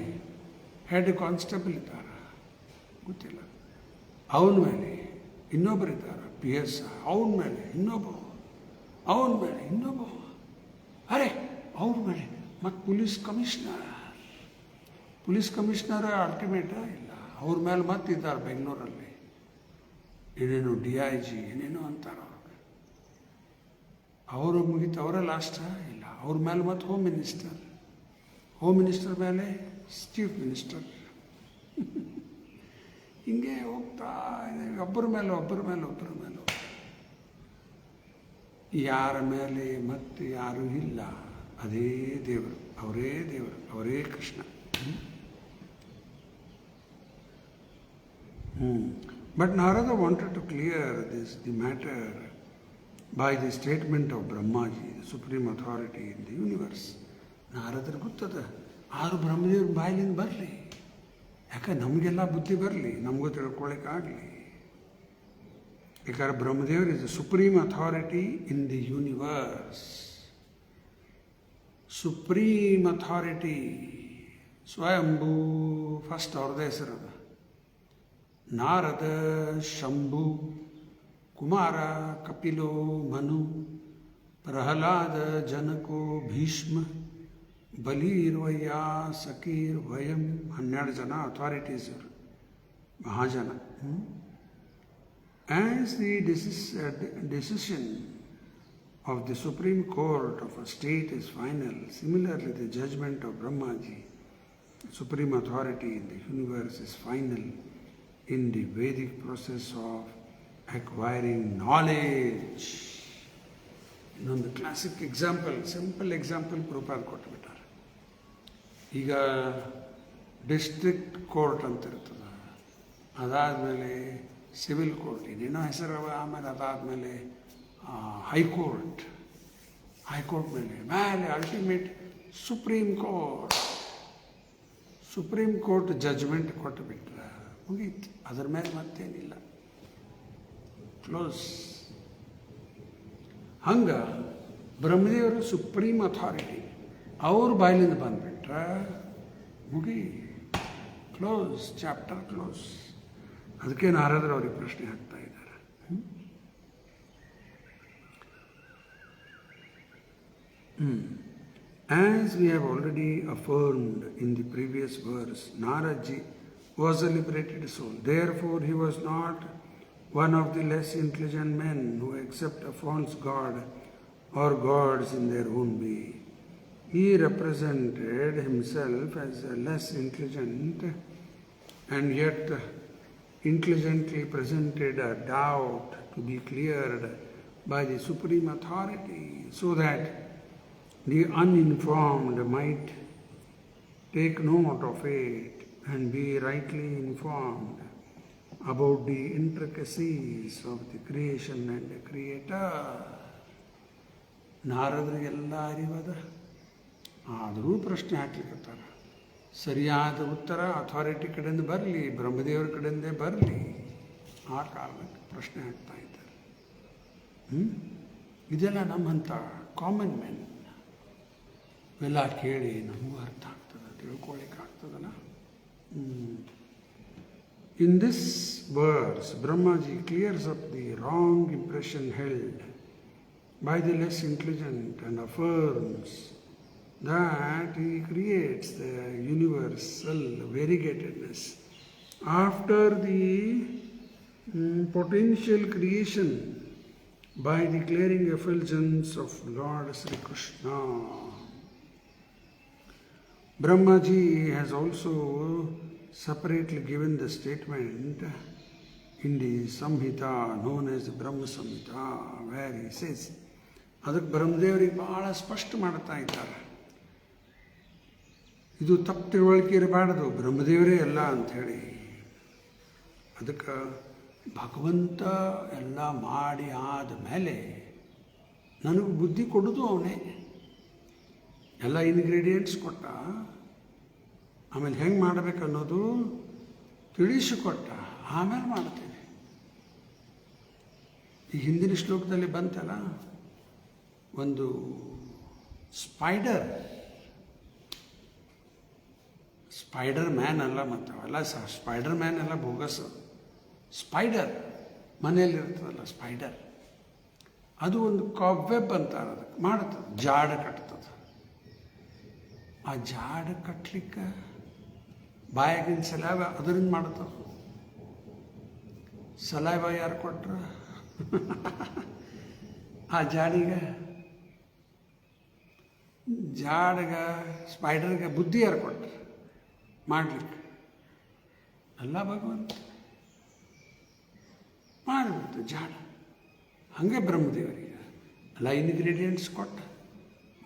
ಹೆಡ್ ಕಾನ್ಸ್ಟೇಬಲ್ ಇದ್ದಾರೆ, ಗೊತ್ತಿಲ್ಲ. ಅವನ ಮೇಲೆ ಇನ್ನೊಬ್ಬರಿದ್ದಾರೆ, PS. ಅವನ ಮೇಲೆ ಇನ್ನೊಬ್ಬ, ಅವನ ಮೇಲೆ ಇನ್ನೊಬ್ಬ, ಅರೆ ಅವ್ರ ಮೇಲೆ ಮತ್ತು ಪೊಲೀಸ್ ಕಮಿಷನರ್ ಅಲ್ಟಿಮೇಟ ಇಲ್ಲ. ಅವ್ರ ಮೇಲೆ ಮತ್ತೆ ಇದ್ದಾರೆ ಬೆಂಗಳೂರಲ್ಲಿ, ಏನೇನು DIG ಏನೇನೋ ಅಂತಾರೆ. ಅವರು ಮುಗಿತು, ಅವರೇ ಲಾಸ್ಟ ಇಲ್ಲ. ಅವ್ರ ಮೇಲೆ ಮತ್ತು ಹೋಮ್ ಮಿನಿಸ್ಟರ್ ಮೇಲೆ ಚೀಫ್ ಮಿನಿಸ್ಟರ್. ಹಿಂಗೆ ಹೋಗ್ತಾ ಇದೆ, ಒಬ್ಬರ ಮೇಲೆ ಯಾರ ಮೇಲೆ ಮತ್ತೆ ಯಾರೂ ಇಲ್ಲ. ಅದೇ ದೇವರು, ಅವರೇ Krishna. But Narada wanted to clear the matter by the statement of Brahmaji, the supreme authority in the universe. ನಾರದರಿಗೆ ಗೊತ್ತದ, ಆರು ಬ್ರಹ್ಮದೇವ್ರ ಬಾಯಿಲಿಂದ ಬರಲಿ. ಯಾಕೆ ನಮಗೆಲ್ಲ ಬುದ್ಧಿ ಬರಲಿ, ನಮಗೂ ತಿಳ್ಕೊಳ್ಳಿಕ್ಕಾಗಲಿ. ಯಾಕಂದ್ರೆ ಬ್ರಹ್ಮದೇವರು is the supreme authority in the universe. Supreme authority Svayambhu first ಅವ್ರದ್ದೇ ಹೆಸರದ. ನಾರದ, ಶಂಭು, ಕುಮಾರ, ಕಪಿಲೋ, ಮನು, ಪ್ರಹ್ಲಾದ, ಜನಕೋ, ಭೀಷ್ಮ, ಬಲೀರ್ವಯ್ಯ, ಸಕೀರ್, ವಯಂ, 12 ಜನ ಅಥಾರಿಟೀಸ್ ಇವರು, Mahajan. As the decision of the Supreme Court of a state is final, similarly the judgment of Brahmaji, supreme authority in the universe, is final in the Vedic process of acquiring knowledge. ಇನ್ನೊಂದು classic example, simple example ಪ್ರೂಪಾದ ಕೊಟ್ಟುಬಿಟ್ಟಾರೆ. ಈಗ district court ಅಂತ ಇರ್ತದೆ, ಅದಾದಮೇಲೆ civil court, ಇನ್ನೇನೋ ಹೆಸರವ. ಆಮೇಲೆ ಅದಾದಮೇಲೆ high court ಮೇಲೆ ultimate supreme court judgement ಕೊಟ್ಟುಬಿಟ್ರೆ ಮುಗೀತು. ಅದರ ಮೇಲೆ ಮತ್ತೇನಿಲ್ಲ, ಕ್ಲೋಸ್. ಹಂಗೆ ಬ್ರಹ್ಮದೇವರು ಸುಪ್ರೀಂ ಅಥಾರಿಟಿ, ಅವ್ರ ಬಾಯಿಲಿಂದ ಬಂದುಬಿಟ್ರೆ ಮುಗಿ, ಕ್ಲೋಸ್, ಚಾಪ್ಟರ್ ಕ್ಲೋಸ್. ಅದಕ್ಕೆ ನಾರದರು ಅವ್ರಿಗೆ ಪ್ರಶ್ನೆ ಹಾಕ್ತಾ ಇದ್ದಾರೆ. As we have already affirmed in the previous verse, Naradji was a liberated soul. Therefore, he was not one of the less intelligent men who accept a false god or gods in their own way. He represented himself as a less intelligent and yet intelligently presented a doubt to be cleared by the supreme authority, so that the uninformed might take note of it and be rightly informed about the intricacies of the creation and the creator. ನಾರದರಿಗೆಲ್ಲ ಅರಿವದ, ಆದರೂ ಪ್ರಶ್ನೆ ಹಾಕ್ಲಿಕ್ಕತ್ತಾರ. ಸರಿಯಾದ ಉತ್ತರ authority ಕಡೆಯಿಂದ ಬರಲಿ, ಬ್ರಹ್ಮದೇವರ ಕಡೆಯಿಂದೇ ಬರಲಿ, ಆ ಕಾರಣಕ್ಕೆ ಪ್ರಶ್ನೆ ಹಾಕ್ತಾ ಇದ್ದಾರೆ. ಇದೆಲ್ಲ ನಮ್ಮಂಥ ಕಾಮನ್ ಮ್ಯಾನ್ ಇವೆಲ್ಲ ಕೇಳಿ ನಮಗೂ ಅರ್ಥ ಆಗ್ತದೆ, ತಿಳ್ಕೊಳ್ಳಿಕ್ಕೆ ಆಗ್ತದಲ್ಲ. In this verse, Brahmaji clears up the wrong impression held by the less intelligent and affirms that he creates the universal variegatedness after the potential creation by the clearing effulgence of Lord Sri Krishna. Brahmaji has also separately given the statement in the Samhita known as the Brahma Samhita, where he says, ಅದಕ್ಕೆ ಬ್ರಹ್ಮದೇವರಿಗೆ ಭಾಳ ಸ್ಪಷ್ಟ ಮಾಡ್ತಾ ಇದ್ದಾರೆ, ಇದು ತಪ್ಪು ತಿಳುವಳಿಕೆ ಇರಬಾರ್ದು, ಬ್ರಹ್ಮದೇವರೇ ಎಲ್ಲ ಅಂಥೇಳಿ. ಅದಕ್ಕೆ ಭಗವಂತ ಎಲ್ಲ ಮಾಡಿ ಆದಮೇಲೆ ನನಗೆ ಬುದ್ಧಿ ಕೊಡೋದು ಅವನೇ. ಎಲ್ಲ ಇಂಗ್ರೀಡಿಯೆಂಟ್ಸ್ ಕೊಟ್ಟ, ಆಮೇಲೆ ಹೆಂಗೆ ಮಾಡಬೇಕು ಅನ್ನೋದು ತಿಳಿಸಿಕೊಟ್ಟ, ಆಮೇಲೆ ಮಾಡ್ತೇನೆ. ಈ ಹಿಂದಿನ ಶ್ಲೋಕದಲ್ಲಿ ಬಂತಲ್ಲ, ಒಂದು ಸ್ಪೈಡರ್ ಮ್ಯಾನ್ ಅಲ್ಲ, ಮತ್ತು ಅವೆಲ್ಲ ಸ್ಪೈಡರ್ ಮ್ಯಾನ್ ಎಲ್ಲ ಬೋಗಸ್. ಸ್ಪೈಡರ್ ಮನೆಯಲ್ಲಿರ್ತದಲ್ಲ ಸ್ಪೈಡರ್, ಅದು ಒಂದು ಕಾಬ್ವೆಬ್ ಅಂತಾರೆ, ಅದಕ್ಕೆ ಮಾಡ್ತದೆ, ಜಾಡ ಕಟ್ತದೆ. ಆ ಜಾಡ ಕಟ್ಲಿಕ್ಕೆ ಬಾಯಾಗಿನ ಸಲೈವ ಅದರಿಂದ ಮಾಡ್ತದೆ. ಸಲೈವ ಯಾರು ಕೊಟ್ರ? ಆ ಜಾಡಿಗೆ ಸ್ಪೈಡರ್ಗೆ ಬುದ್ಧಿ ಯಾರು ಕೊಟ್ರು ಮಾಡಲಿಕ್ಕೆ? ಎಲ್ಲ ಭಗವಂತ ಮಾಡಿಬಿಡ್ತು ಜಾಡ. ಹಾಗೆ ಬ್ರಹ್ಮದೇವರಿಗೆ ಎಲ್ಲ ಇಂಗ್ರೀಡಿಯೆಂಟ್ಸ್ ಕೊಟ್ಟು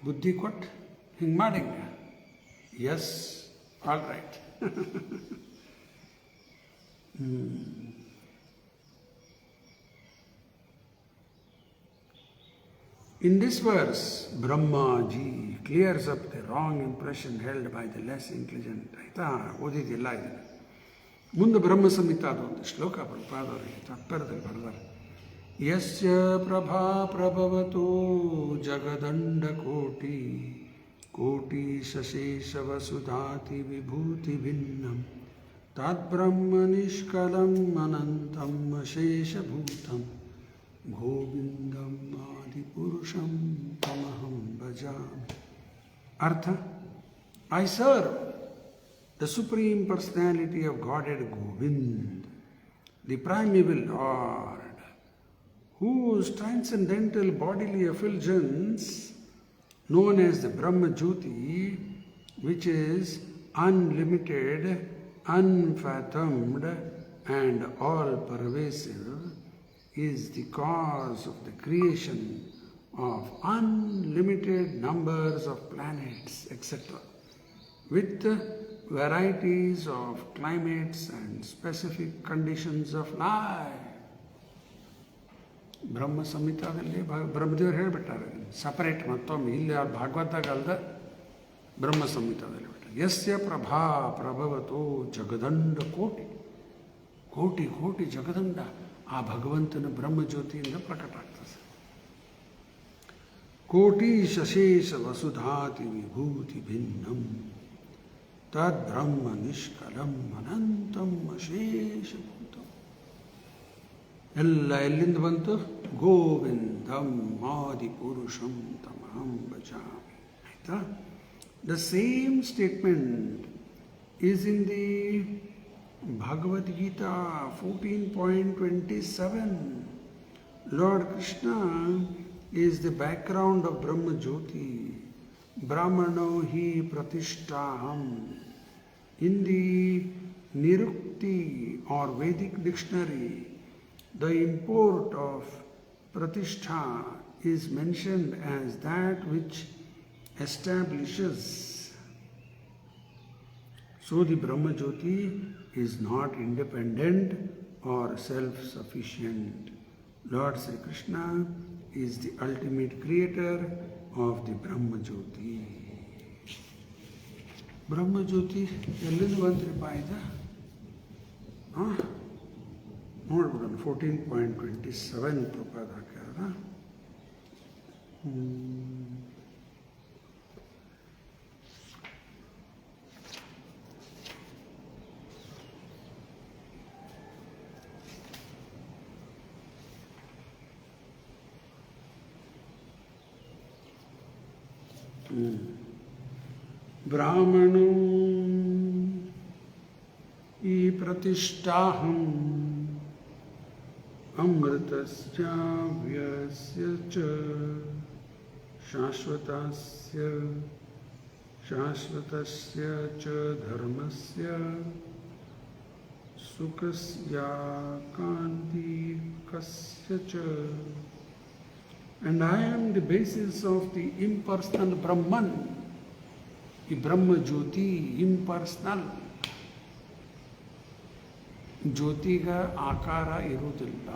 ಬುದ್ಧಿ ಕೊಟ್ಟು ಹಿಂಗೆ ಮಾಡಿಂಗ. Yes, all right. In this verse, Brahmaji clears up the wrong impression held by the less intelligent. ಆಯಿತಾ? ಓದಿದ್ದಿಲ್ಲ ಇದನ್ನು. ಮುಂದೆ ಬ್ರಹ್ಮ ಸಂಹಿತಾದ ಒಂದು ಶ್ಲೋಕ ಪ್ರಭುಪಾದವರಿಗೆ ತಾತ್ಪರ್ಯದಲ್ಲಿ ಬರೆದಾರೆ. ಯಸ್ಯ ಪ್ರಭಾ ಪ್ರಭವತೋ ಜಗದಂಡ ಕೋಟಿ ಕೋಟಿ ಶಶೇಷ ವಸುಧಾತಿ ವಿಭೂತಿ ಭಿನ್ನಂ ತದ್ಬ್ರಹ್ಮ ನಿಷ್ಕಲಂ ಅನಂತಂ ಅಶೇಷಭೂತಂ ಗೋವಿಂದಂ ಆದಿಪುರುಷಂ ತಮಹಂ ಭಜಾಮಿ. ಅರ್ಥ: I serve the Supreme Personality of Godhead Govind, the primeval Lord, whose transcendental bodily effulgence, known as the Brahma Jyoti, which is unlimited, unfathomed, and all-pervasive, is the cause of the creation of unlimited numbers of planets, etc., with varieties of climates and specific conditions of life. ಬ್ರಹ್ಮ ಸಂಹಿತಾದಲ್ಲಿ ಬ್ರಹ್ಮದೇವರು ಹೇಳಿಬಿಟ್ಟಾರೆ separate. ಮತ್ತೊಮ್ಮೆ ಇಲ್ಲಿ ಅವ್ರು ಭಾಗವತಾಗ ಅಲ್ದ ಬ್ರಹ್ಮ ಸಂಹಿತಾದಲ್ಲಿ ಬಿಟ್ಟಾರೆ. ಯಸ್ಯ ಪ್ರಭಾ ಪ್ರಭವತೋ ಜಗದಂಡ ಕೋಟಿ ಕೋಟಿ ಕೋಟಿ ಜಗದಂಡ ಆ ಭಗವಂತನ ಬ್ರಹ್ಮಜ್ಯೋತಿಯಿಂದ ಪ್ರಕಟ ಆಗ್ತದೆ. ಕೋಟಿ ಶಶೇಷ ವಸುಧಾತಿ ವಿಭೂತಿ ಭಿನ್ನಂ ತದ್ಬ್ರಹ್ಮ ನಿಷ್ಕಲಂ ಅನಂತಂ ಅಶೇಷಭೂತಂ. ಎಲ್ಲ ಎಲ್ಲಿಂದ ಬಂತು? ಗೋವಿಂದಂ ಆದಿಪುರುಷಂ ತಮಹಂ ಭಜಾಮಿ. ಆಯಿತಾ? The same statement is in the Bhagavad Gita 14.27. Lord Krishna is the background of Brahma Jyoti. Brahmano hi pratishtaham. In the Nirukti or Vedic dictionary, the import of pratishtha is mentioned as that which establishes. So the Brahma Jyoti is not independent or self-sufficient. Lord Sri Krishna is the ultimate creator of the Brahma Jyoti. Brahma Jyoti ಎಲ್ಲಿಂದ ಬಂದ್ರಿಪ್ಪ ಇದು? ನೋಡ್ಬಿಡೋಣ. 14.27 ಪ್ರಪಾದ ಹಾಕ್ಯಾರ. ಬ್ರಾಹ್ಮಣೋ ಈ ಪ್ರತಿಷ್ಠಾಹಂ ಅಮೃತಸ್ಯ ವ್ಯಸ್ಯ ಚ ಶಾಶ್ವತಸ್ಯ ಚ ಧರ್ಮಸ್ಯ ಸುಖಸ್ಯ ಕಾಂತಿಕಸ್ಯ ಚ. And I am the basis of the impersonal Brahman. ಈ ಬ್ರಹ್ಮ ಜ್ಯೋತಿ impersonal. ಜ್ಯೋತಿಗ ಆಕಾರ ಇರುವುದಿಲ್ಲ.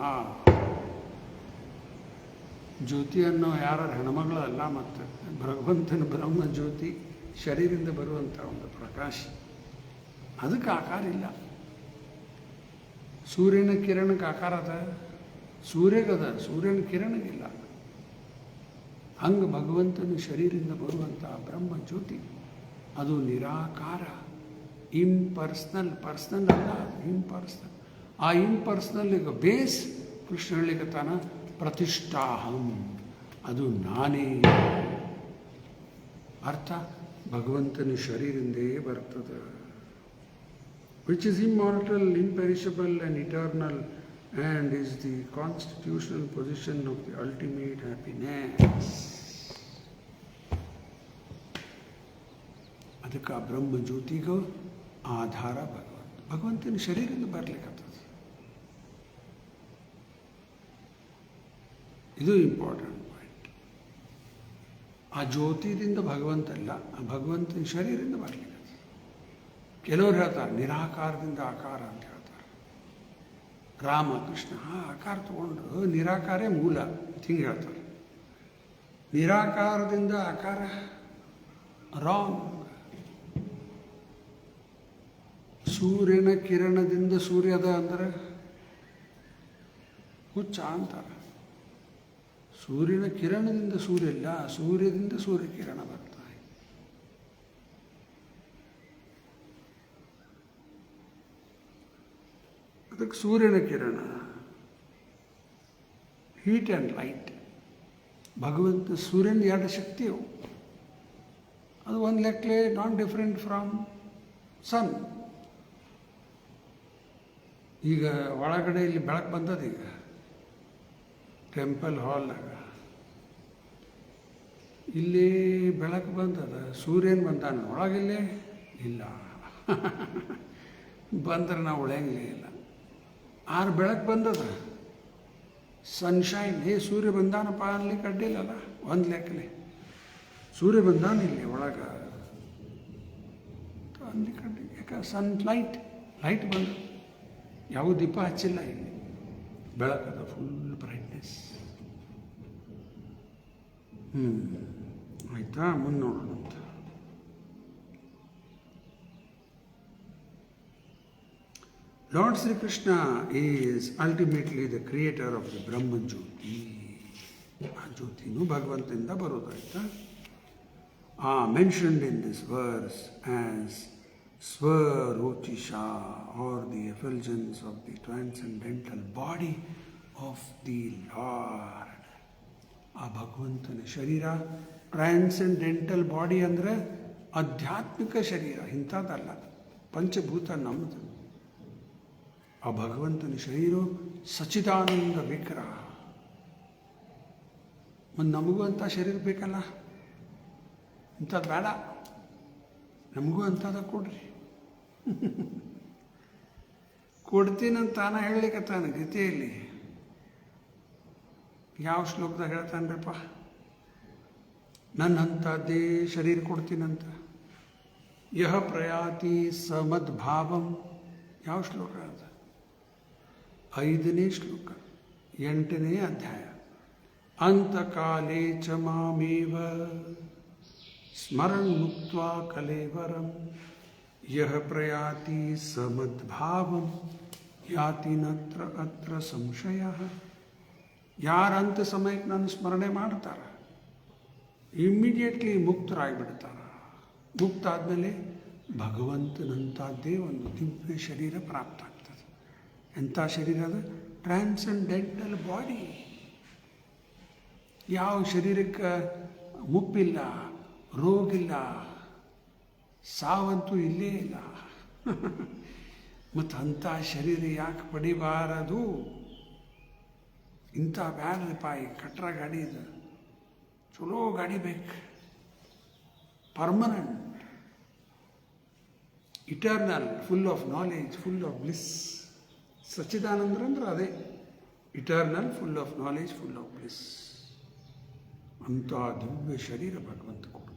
ಜ್ಯೋತಿಯನ್ನು ಯಾರ ಹೆಣ್ಮಗಳು ಅಲ್ಲ. ಮತ್ತು ಭಗವಂತನ ಬ್ರಹ್ಮ ಜ್ಯೋತಿ ಶರೀರದಿಂದ ಬರುವಂಥ ಒಂದು ಪ್ರಕಾಶ, ಅದಕ್ಕೆ ಆಕಾರ ಇಲ್ಲ. ಸೂರ್ಯನ ಕಿರಣಕ್ಕೆ ಆಕಾರ ಅದ, ಸೂರ್ಯಗದ, ಸೂರ್ಯನ ಕಿರಣಗಿಲ್ಲ. ಹಂಗೆ ಭಗವಂತನ ಶರೀರದಿಂದ ಬರುವಂಥ ಬ್ರಹ್ಮ ಜ್ಯೋತಿ ಅದು ನಿರಾಕಾರ, ಇಂಪರ್ಸ್ನಲ್. ಪರ್ಸ್ನಲ್ ಅಲ್ಲ, ಇಂಪರ್ಸ್ನಲ್. ಆ ಇಂಪರ್ಸ್ನಲ್ಗೆ ಬೇಸ್ ಕೃಷ್ಣ ಹೇಳಿಕತ್ತಾನ, ಪ್ರತಿಷ್ಠಾಹಂ, ಅದು ನಾನೇ. ಅರ್ಥ ಭಗವಂತನ ಶರೀರದಿಂದೇ ಬರ್ತದೆ. Which is immortal, imperishable and eternal, and is the constitutional position of the ultimate happiness. ಅದಕ್ಕೆ ಆ ಬ್ರಹ್ಮ ಜ್ಯೋತಿಗೂ ಆಧಾರ ಭಗವಂತನ ಶರೀರದಿಂದ ಬರಲಿಕ್ಕತ್ತದ. ಇದು ಇಂಪಾರ್ಟೆಂಟ್ ಪಾಯಿಂಟ್. ಆ ಜ್ಯೋತಿದಿಂದ ಭಗವಂತ ಅಲ್ಲ, ಆ ಭಗವಂತನ ಶರೀರದಿಂದ ಬರಲಿಕ್ಕತ್ತದ. ಕೆಲವರು ಹೇಳ್ತಾರೆ ನಿರಾಕಾರದಿಂದ ಆಕಾರ ಅಂತ ಹೇಳ್ತಾರೆ. ರಾಮಕೃಷ್ಣ ಆಕಾರ ತಗೊಂಡ್ರು, ನಿರಾಕಾರೇ ಮೂಲ ಹಿಂಗೆ ಹೇಳ್ತಾರೆ. ನಿರಾಕಾರದಿಂದ ಆಕಾರ ರಾಂಗ್. ಸೂರ್ಯನ ಕಿರಣದಿಂದ ಸೂರ್ಯದ ಅಂದ್ರೆ ಹುಚ್ಚ ಅಂತಾರೆ. ಸೂರ್ಯನ ಕಿರಣದಿಂದ ಸೂರ್ಯ ಇಲ್ಲ, ಸೂರ್ಯದಿಂದ ಸೂರ್ಯ ಕಿರಣ ಬರ್ತಾರೆ. ಅದಕ್ಕೆ ಸೂರ್ಯನ ಕಿರಣ, ಹೀಟ್ ಆ್ಯಂಡ್ ಲೈಟ್. ಭಗವಂತ ಸೂರ್ಯನ ಎರಡು ಶಕ್ತಿಯವು. ಅದು ಒಂದು ಲೆಕ್ಕಲೆ ನಾಟ್ ಡಿಫ್ರೆಂಟ್ ಫ್ರಮ್ ಸನ್. ಈಗ ಒಳಗಡೆ ಇಲ್ಲಿ ಬೆಳಕು ಬಂದದ. ಈಗ ಟೆಂಪಲ್ ಹಾಲ್ನಾಗ ಇಲ್ಲಿ ಬೆಳಕು ಬಂದದ, ಸೂರ್ಯನ ಬಂದಾನ. ಒಳಗಿಲ್ಲೇ ಇಲ್ಲ ಬಂದ್ರೆ ನಾವು ಉಳಿಯಂಗಲೇ ಇಲ್ಲ. ಆರು ಬೆಳಕು ಬಂದದ, ಸನ್ಶೈನ್. ಸೂರ್ಯ ಬಂದಾನಪ್ಪ ಅನ್ಲಿಕ್ಕೆ ಅಡ್ಡಿಲ್ಲಲ್ಲ ಒಂದು ಲೆಕ್ಕಲೆ. ಸೂರ್ಯ ಬಂದಾನ ಇಲ್ಲಿ ಒಳಗೆ ಅನ್ಲಿಕ್ಕೆ ಅಡ್ಡಿ. ಯಾಕೆ ಸನ್ಲೈಟ್, ಲೈಟ್ ಬಂದ. ಯಾವ ದೀಪ ಹಚ್ಚಿಲ್ಲ ಇಲ್ಲಿ, ಬೆಳಕದ ಫುಲ್ ಬ್ರೈಟ್ನೆಸ್. ಆಯ್ತಾ, ಮುಂದೆ ನೋಡೋಣ ಅಂತ. Lord Sri Krishna is ultimately the creator of the Brahman Jyoti. ಆ ಜ್ಯೋತಿನೂ ಭಗವಂತನಿಂದ ಬರೋದಾಯ್ತಾ. Mentioned in this verse as Swarotisha, or the effulgence of the transcendental body of the Lord. ಆ ಭಗವಂತನ ಶರೀರ ಟ್ರಾನ್ಸೆಂಡೆಂಟಲ್ ಬಾಡಿ ಅಂದರೆ ಆಧ್ಯಾತ್ಮಿಕ ಶರೀರ, ಇಂಥದ್ದಲ್ಲ, ಪಂಚಭೂತ ನಮ್ಮದು. ಆ ಭಗವಂತನ ಶರೀರ ಸಚ್ಚಿದಾನಂದ ವಿಗ್ರಹ. ಮತ್ತು ನಮಗೂ ಅಂಥ ಶರೀರ ಬೇಕಲ್ಲ, ಇಂಥದ್ದು ಬೇಡ, ನಮಗೂ ಅಂಥದ್ದು ಕೊಡ್ರಿ. ಕೊಡ್ತೀನಂತ ತಾನ ಹೇಳಲಿಕ್ಕತ್ತಾನ ಗೀತೆಯಲ್ಲಿ. ಯಾವ ಶ್ಲೋಕದಾಗ ಹೇಳ್ತಾನ್ರಪ್ಪ, ನನ್ನಂಥದ್ದೇ ಶರೀರ ಕೊಡ್ತೀನಂತ. ಯಹ ಪ್ರಯಾತಿ ಸಮದ್ಭಾವಂ. ಯಾವ ಶ್ಲೋಕ ಅದು? 5ನೇ ಶ್ಲೋಕ, 8ನೇ ಅಧ್ಯಾಯ. ಅಂತಕಾಲೇ ಚ ಮಾಮೇವ ಸ್ಮರನ್ ಮುಕ್ತ್ವಾ ಕಲೇವರಂ ಯಹ ಪ್ರಯಾತಿ ಸಮದ್ಭಾವಂ ಯಾತಿ ನತ್ರ ಅತ್ರ ಸಂಶಯ. ಯಾರಂತ ಸಮಯಕ್ಕೆ ನಾನು ಸ್ಮರಣೆ ಮಾಡ್ತಾರೆ ಇಮ್ಮಿಡಿಯೇಟ್ಲಿ ಮುಕ್ತರಾಗಿಬಿಡ್ತಾರೆ. ಮುಕ್ತ ಆದಮೇಲೆ ಭಗವಂತನಂಥದ್ದೇ ಒಂದು ದಿವ್ಯ ಶರೀರ ಪ್ರಾಪ್ತ ಆಗ್ತದೆ. ಎಂಥ ಶರೀರ ಅದು? Transcendental body. ಯಾವ ಶರೀರಕ್ಕೆ ಮುಪ್ಪಿಲ್ಲ, ರೋಗಿಲ್ಲ, ಸಾವಂತೂ ಇಲ್ಲೇ ಇಲ್ಲ. ಮತ್ತು ಅಂಥ ಶರೀರ ಯಾಕೆ ಪಡಿಬಾರದು? ಇಂಥ ಬ್ಯಾಡ್ರಿಪ್ಪ, ಈ ಕಟ್ರ ಗಾಡಿ ಇದು, ಚಲೋ ಗಾಡಿ ಬೇಕು, permanent, eternal, full of knowledge, full of bliss. ಸಚ್ಚಿದಾನಂದ್ರ ಅದೇ eternal, full of knowledge, full of bliss. ಅಂಥ ದಿವ್ಯ ಶರೀರ ಭಗವಂತ ಕೊಡ್ತಾನೆ.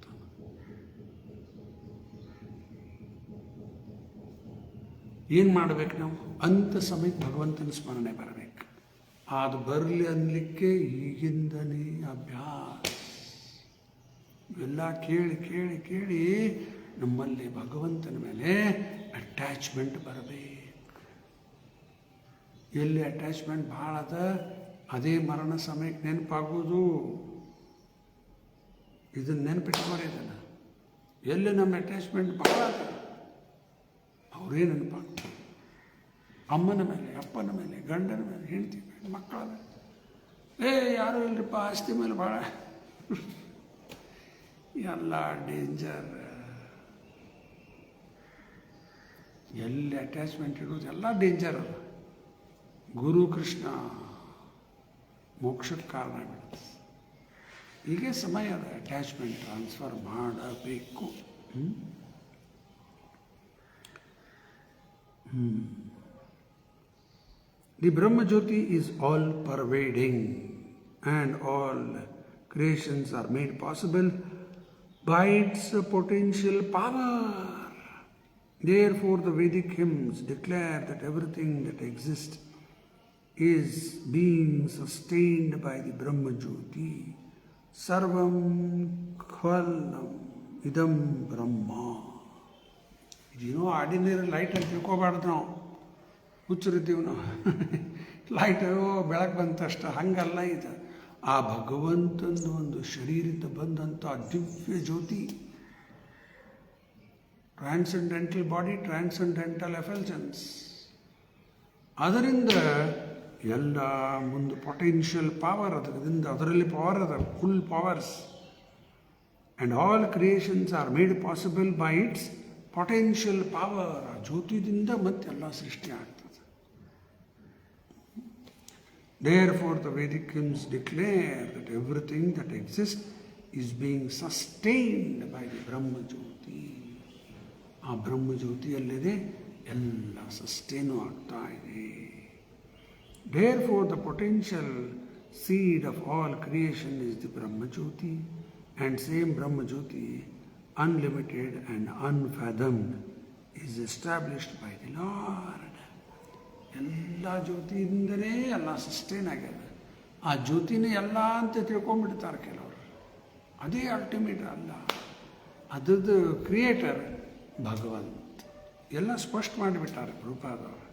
ಏನು ಮಾಡಬೇಕು ನಾವು? ಅಂಥ ಸಮಯಕ್ಕೆ ಭಗವಂತನ ಸ್ಮರಣೆ ಬರಬೇಕು. ಅದು ಬರಲಿ ಅನ್ನಲಿಕ್ಕೆ ಈಗಿಂದನೇ ಅಭ್ಯಾಸ. ಇವೆಲ್ಲ ಕೇಳಿ ಕೇಳಿ ಕೇಳಿ ನಮ್ಮಲ್ಲಿ ಭಗವಂತನ ಮೇಲೆ ಅಟ್ಯಾಚ್ಮೆಂಟ್ ಬರಬೇಕು. ಎಲ್ಲಿ ಅಟ್ಯಾಚ್ಮೆಂಟ್ ಭಾಳ ಅದ, ಅದೇ ಮರಣ ಸಮಯಕ್ಕೆ ನೆನಪಾಗೋದು. ಇದನ್ನು ನೆನಪಿಟ್ಕೋರಿ. ಇದನ್ನು ಎಲ್ಲಿ ನಮ್ಮ ಅಟ್ಯಾಚ್ಮೆಂಟ್ ಭಾಳ ಅದ, ಅವರೇ ನೆನಪಾಗ್ತಾರೆ. ಅಮ್ಮನ ಮೇಲೆ, ಅಪ್ಪನ ಮೇಲೆ, ಗಂಡನ ಮೇಲೆ, ಹೆಂಡತಿ ಮೇಲೆ, ಮಕ್ಕಳ ಮೇಲೆ. ಯಾರೂ ಇಲ್ಲರಿಪ್ಪ, ಆಸ್ತಿ ಮೇಲೆ ಭಾಳ ಎಲ್ಲ ಡೇಂಜರ್. ಎಲ್ಲಿ ಅಟ್ಯಾಚ್ಮೆಂಟ್ ಇಡೋದು ಎಲ್ಲ ಡೇಂಜರ್ ಅಲ್ಲ. ಗುರು ಕೃಷ್ಣ ಮೋಕ್ಷಕ್ಕೆ ಕಾರಣ ಬಿಡುತ್ತೆ. ಹೀಗೆ ಸಮಯ ಅದ, ಅಟ್ಯಾಚ್ಮೆಂಟ್ ಟ್ರಾನ್ಸ್ಫರ್ ಮಾಡಬೇಕು. The Brahma Jyoti is all pervading, and all creations are made possible by its potential power. Therefore, the Vedic hymns declare that everything that exists is being sustained by the Brahma Jyoti. Sarvam khvalam idam Brahma. ಇದೇನೋ ordinary light ಅಂತ ತಿಳ್ಕೊಬಾರ್ದು ನಾವು. ಹುಚ್ಚರಿದ್ದೀವಿ ನಾವು. Light ಬೆಳಕು ಬಂತಷ್ಟ, ಹಂಗಲ್ಲ ಇದು. ಆ ಭಗವಂತನ ಒಂದು ಶರೀರದಿಂದ ಬಂದಂಥ ದಿವ್ಯ ಜ್ಯೋತಿ, ಟ್ರಾನ್ಸೆಂಡೆಂಟಲ್ ಬಾಡಿ, ಟ್ರಾನ್ಸೆಂಡೆಂಟಲ್ ಎಫಲ್ಜನ್ಸ್. ಅದರಿಂದ ಎಲ್ಲ ಮುಂದೆ ಪೊಟೆನ್ಷಿಯಲ್ ಪವರ್, ಅದರಲ್ಲಿ ಪವರ್ ಅದ, full powers. And all creations are made possible by it's potential power. ಆ ಜ್ಯೋತಿದಿಂದ ಮತ್ತೆಲ್ಲ ಸೃಷ್ಟಿ ಆಗ್ತದೆ. Therefore, the Vedic hymns declare that everything that exists is being sustained by the Brahma Jyoti. ಆ ಬ್ರಹ್ಮ ಜ್ಯೋತಿಯಲ್ಲಿದೆ ಎಲ್ಲ ಸಸ್ಟೇನು ಆಗ್ತಾ ಇದೆ. Therefore, the potential seed of all creation is the Brahma Jyoti, and same Brahma Jyoti, unlimited and unfathomed, is established by the Lord. ಎಲ್ಲ ಜ್ಯೋತಿಯಿಂದಲೇ ಎಲ್ಲ sustain ಆಗ್ಯದ. ಆ ಜ್ಯೋತಿನೇ ಎಲ್ಲ ಅಂತ ತಿಳ್ಕೊಂಡ್ಬಿಡ್ತಾರೆ ಕೆಲವರು. ಅದೇ ಅಲ್ಟಿಮೇಟ್ ಅಲ್ಲ, ಅದರದ್ದು ಕ್ರಿಯೇಟರ್ ಭಗವಂತ. ಎಲ್ಲ ಸ್ಪಷ್ಟ ಮಾಡಿಬಿಟ್ಟಾರೆ ಪ್ರಭುಪಾದವರು.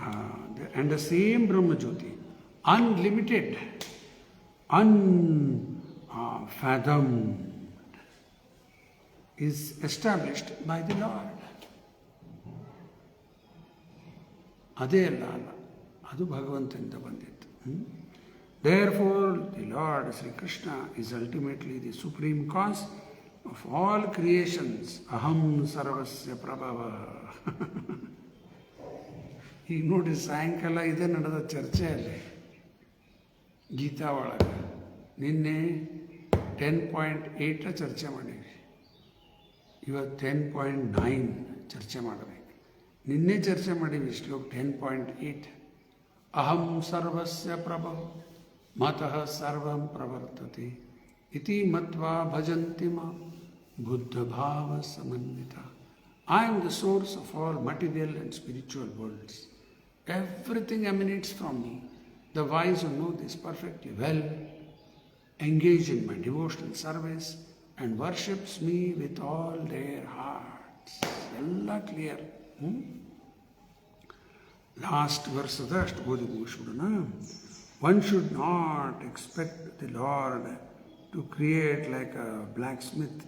And the same brahmajyoti, unlimited, unfathomed, is established by the Lord. ಅದೇ ಅಲ್ಲ, ಅದು ಭಗವಂತನಿಂದ ಬಂದಿತ್ತು. Therefore, the Lord Sri Krishna is ultimately the supreme cause of all creations. Aham sarvasya prabhava. ಈಗ ನೋಡಿ, ಸಾಯಂಕಾಲ ಇದೇ ನಡೆದ ಚರ್ಚೆಯಲ್ಲಿ ಗೀತಾ ಒಳಗೆ. ನಿನ್ನೆ 10.8 ಚರ್ಚೆ ಮಾಡೀವಿ, ಇವತ್ತು 10.9 ಚರ್ಚೆ ಮಾಡಬೇಕು. ನಿನ್ನೆ ಚರ್ಚೆ ಮಾಡೀವಿ ಶ್ಲೋಕ 10.8. ಅಹಂ ಸರ್ವಸ್ಯ ಪ್ರಭವ ಮತಃ ಸರ್ವಂ ಪ್ರವರ್ತತೆ ಇತಿ ಮತ್ವಾ ಭಜಂತಿ ಮಾಂ ಬುದ್ಧ ಭಾವ ಸಮನ್ವಿತ. I am the source of all material and spiritual worlds. Everything emanates from me. The wise who know this perfectly well engage in my devotional service and worships me with all their hearts. ಎಲ್ಲ clear. Last ವರ್ಷದ ಅಷ್ಟು ಓದಿ ಮುಗಿಸ್ಬಿಡೋಣ. One should not expect the Lord to create like a blacksmith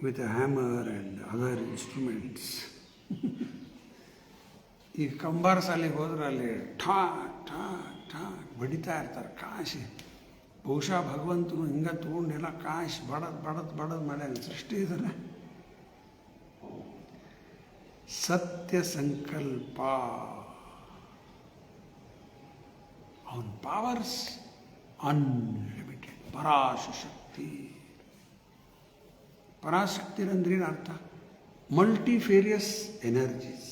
with a hammer and other instruments. ಈಗ ಕಂಬಾರ ಸಾಲಿಗೆ ಹೋದ್ರೆ ಅಲ್ಲಿ ಠಾ ಠಾ ಠಾ ಬಡಿತಾ ಇರ್ತಾರೆ ಕಾಶಿ. ಬಹುಶಃ ಭಗವಂತನು ಹಿಂಗೆ ತೊಗೊಂಡೆಲ್ಲ ಕಾಶ್ ಬಡದ್ ಮಾಡ್ಯಾನ ಸೃಷ್ಟಿ ಇದನ್ನು. ಸತ್ಯ ಸಂಕಲ್ಪ, ಅವನ ಪವರ್ಸ್ ಅನ್ಲಿಮಿಟೆಡ್. ಪರಾಶಕ್ತಿ. ಪರಾಶಕ್ತಿರಂದ್ರೆ ಏನು ಅರ್ಥ? ಮಲ್ಟಿಫೇರಿಯಸ್ ಎನರ್ಜೀಸ್.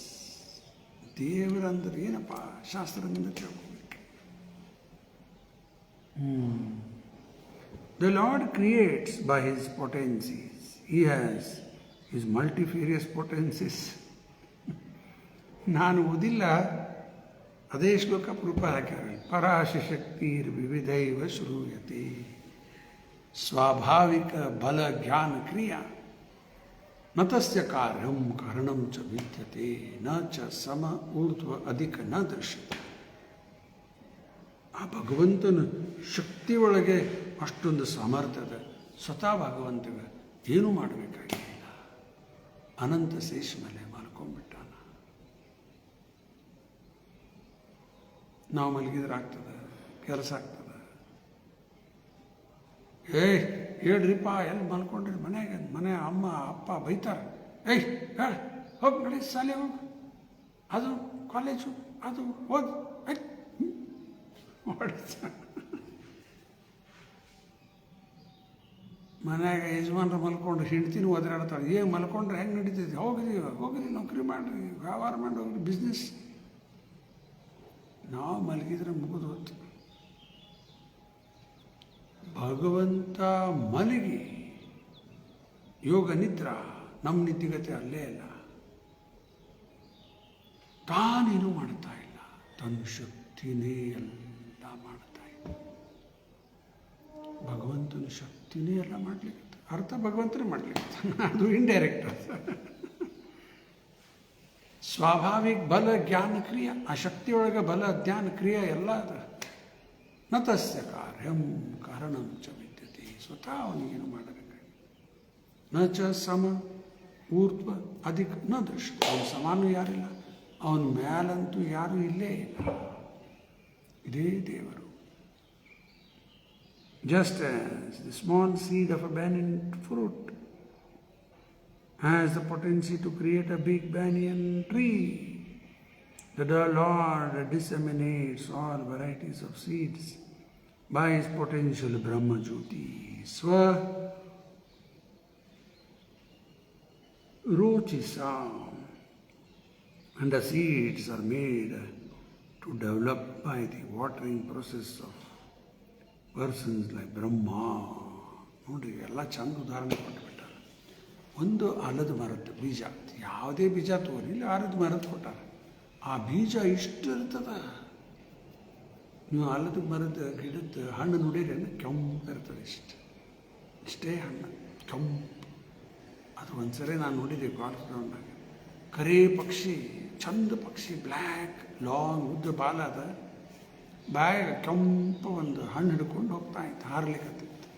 ದೇವರಂದ್ರೆ ಏನಪ್ಪ? ಶಾಸ್ತ್ರದಿಂದ ತಿಳ್ಕೊಬೇಕು. The Lord creates by His potencies. He has His multifarious potencies. ನಾನು ಓದಿಲ್ಲ, ಅದೇ ಶ್ಲೋಕ ಪ್ರೂಪ ಹಾಕ್ಯಾರ. ಪರಾಶಕ್ತಿರ್ ವಿವಿಧೈವ ಶ್ರೂಯತೆ ಸ್ವಾಭಾವಿಕ ಬಲ ಜ್ಞಾನ ಕ್ರಿಯಾ ನ ತಸ್ಯ ಕಾರ್ಯಂ ಕಾರಣಂ ಚ ವಿದ್ಯತೆ ನ ಚ ಸಮ ಊರ್ಧ್ವ ಅಧಿಕ ನ ದೃಶ್ಯತೆ. ಆ ಭಗವಂತನ ಶಕ್ತಿ ಒಳಗೆ ಅಷ್ಟೊಂದು ಸಾಮರ್ಥ್ಯದ ಸ್ವತಃ ಭಗವಂತಗ ಏನೂ ಮಾಡಬೇಕಾಗಿಲ್ಲ. ಅನಂತ ಶೇಷ ಮೇಲೆ ಮಲ್ಕೊಂಡ್ಬಿಟ್ಟಾನ. ನಾವು ಮಲಗಿದ್ರೆ ಆಗ್ತದೆ, ಕೆಲಸ ಆಗ್ತದೆ. ಹೇಳ್ರಿಪ್ಪ, ಎಲ್ಲಿ ಮಲ್ಕೊಂಡ್ರಿ? ಮನೆ ಅಮ್ಮ ಅಪ್ಪ ಬೈತಾರೆ. ಹೋಗಿ ನಡಿ, ಶಾಲೆ ಹೋಗು, ಅದು ಕಾಲೇಜು, ಅದು ಓದು. ಮನ್ಯಾಗ ಯಜಮಾನ್ರು ಮಲ್ಕೊಂಡ್ರೆ ಹೆಂಡ್ತಿನೂ ಒದರಾಡ್ತಾಳೆ. ಮಲ್ಕೊಂಡ್ರೆ ಹೆಂಗೆ ನಡೀತೈತಿ? ಹೋಗ್ರಿ ನೌಕರಿ ಮಾಡಿರಿ, ವ್ಯವಹಾರ ಮಾಡಿ ಹೋಗ್ರಿ, ಬಿಸ್ನೆಸ್. ನಾವು ಮಲಗಿದ್ರೆ ಮುಗಿದು ಹೋಯ್ತು. ಭಗವಂತ ಮಲಗಿ ಯೋಗ ನಿದ್ರಾ, ನಮ್ಮ ನಿದ್ದಿಗತೆ ಅಲ್ಲೇ ಇಲ್ಲ. ತಾನೇನು ಮಾಡ್ತಾ ಇಲ್ಲ, ತನ್ನ ಶಕ್ತಿನೇ ಎಲ್ಲ ಮಾಡ್ತಾ ಇಲ್ಲ. ಭಗವಂತನ ಶಕ್ತಿನೇ ಎಲ್ಲ ಮಾಡ್ಲಿಕ್ಕೆ ಅರ್ಥ ಭಗವಂತನೇ ಮಾಡ್ಲಿಕ್ಕೆ, ಅದು ಇಂಡೈರೆಕ್ಟ್ ಅರ್ಥ. ಸ್ವಾಭಾವಿಕ ಬಲ ಜ್ಞಾನ ಕ್ರಿಯೆ, ಆ ಶಕ್ತಿಯೊಳಗೆ ಬಲ ಜ್ಞಾನ ಕ್ರಿಯೆ ಎಲ್ಲ ಅದ. ನ ತಸ್ಯ ಕಾರ್ಯಂ ಕಾರಣಂ ಚ ವಿದ್ಯತೆ. ಸ್ವತಃ ಅವನಿಗೇನು ಮಾಡಬೇಕಾಗಿ. ನ ಚ ಸಮ ಊರ್ಧ್ವ ಅಧಿಕ ನ ದೃಶ್ಯ. ಅವನ ಸಮಾನ ಯಾರಿಲ್ಲ, ಅವನ ಮ್ಯಾಲಂತೂ ಯಾರೂ ಇಲ್ಲೇ ಇಲ್ಲ. ಇದೇ ದೇವರು. Just as the small seed of a banyan fruit has the potency to create a big banyan tree, the Lord disseminates all varieties of seeds by His potential Brahma Jyoti. Swa Ruchisam. And the seeds are made to develop by the watering process of persons like Brahma. ನೋಡ್ರಿ, ಎಲ್ಲ ಚಂದ ಉದಾಹರಣೆ ಕೊಟ್ಟುಬಿಟ್ಟಾರೆ. ಒಂದು ಆಲದ ಮರದ ಬೀಜ, ಯಾವುದೇ ಬೀಜ ತೋರಿ, ಇಲ್ಲಿ ಆಲದ ಮರದ ಕೊಟ್ಟಾರೆ. ಆ ಬೀಜ ಇಷ್ಟು ಇರ್ತದೆ. ನೀವು ಆಲದ ಮರದ ಗಿಡದ ಹಣ್ಣು ನೋಡಿದ್ರೆ ಕೆಂಪು ಇರ್ತದೆ. ಇಷ್ಟೇ ಹಣ್ಣು ಕೆಂಪು. ಅದು ಒಂದ್ಸರಿ ನಾನು ನೋಡಿದ್ದೆ ಗಾಲ್ಫ್ ಗ್ರೌಂಡ್ನಾಗ. ಕರೇ ಪಕ್ಷಿ, ಚಂದ ಪಕ್ಷಿ, ಬ್ಲ್ಯಾಕ್ ಲಾಂಗ್ ಉದ್ದ ಬಾಲ ಅದ. ಬಾಯಾಗ ಕೆಂಪು ಒಂದು ಹಣ್ಣು ಹಿಡ್ಕೊಂಡು ಹೋಗ್ತಾ ಇತ್ತು, ಹಾರ್ಲಿಕ್ಕತ್ತಿತ್ತು.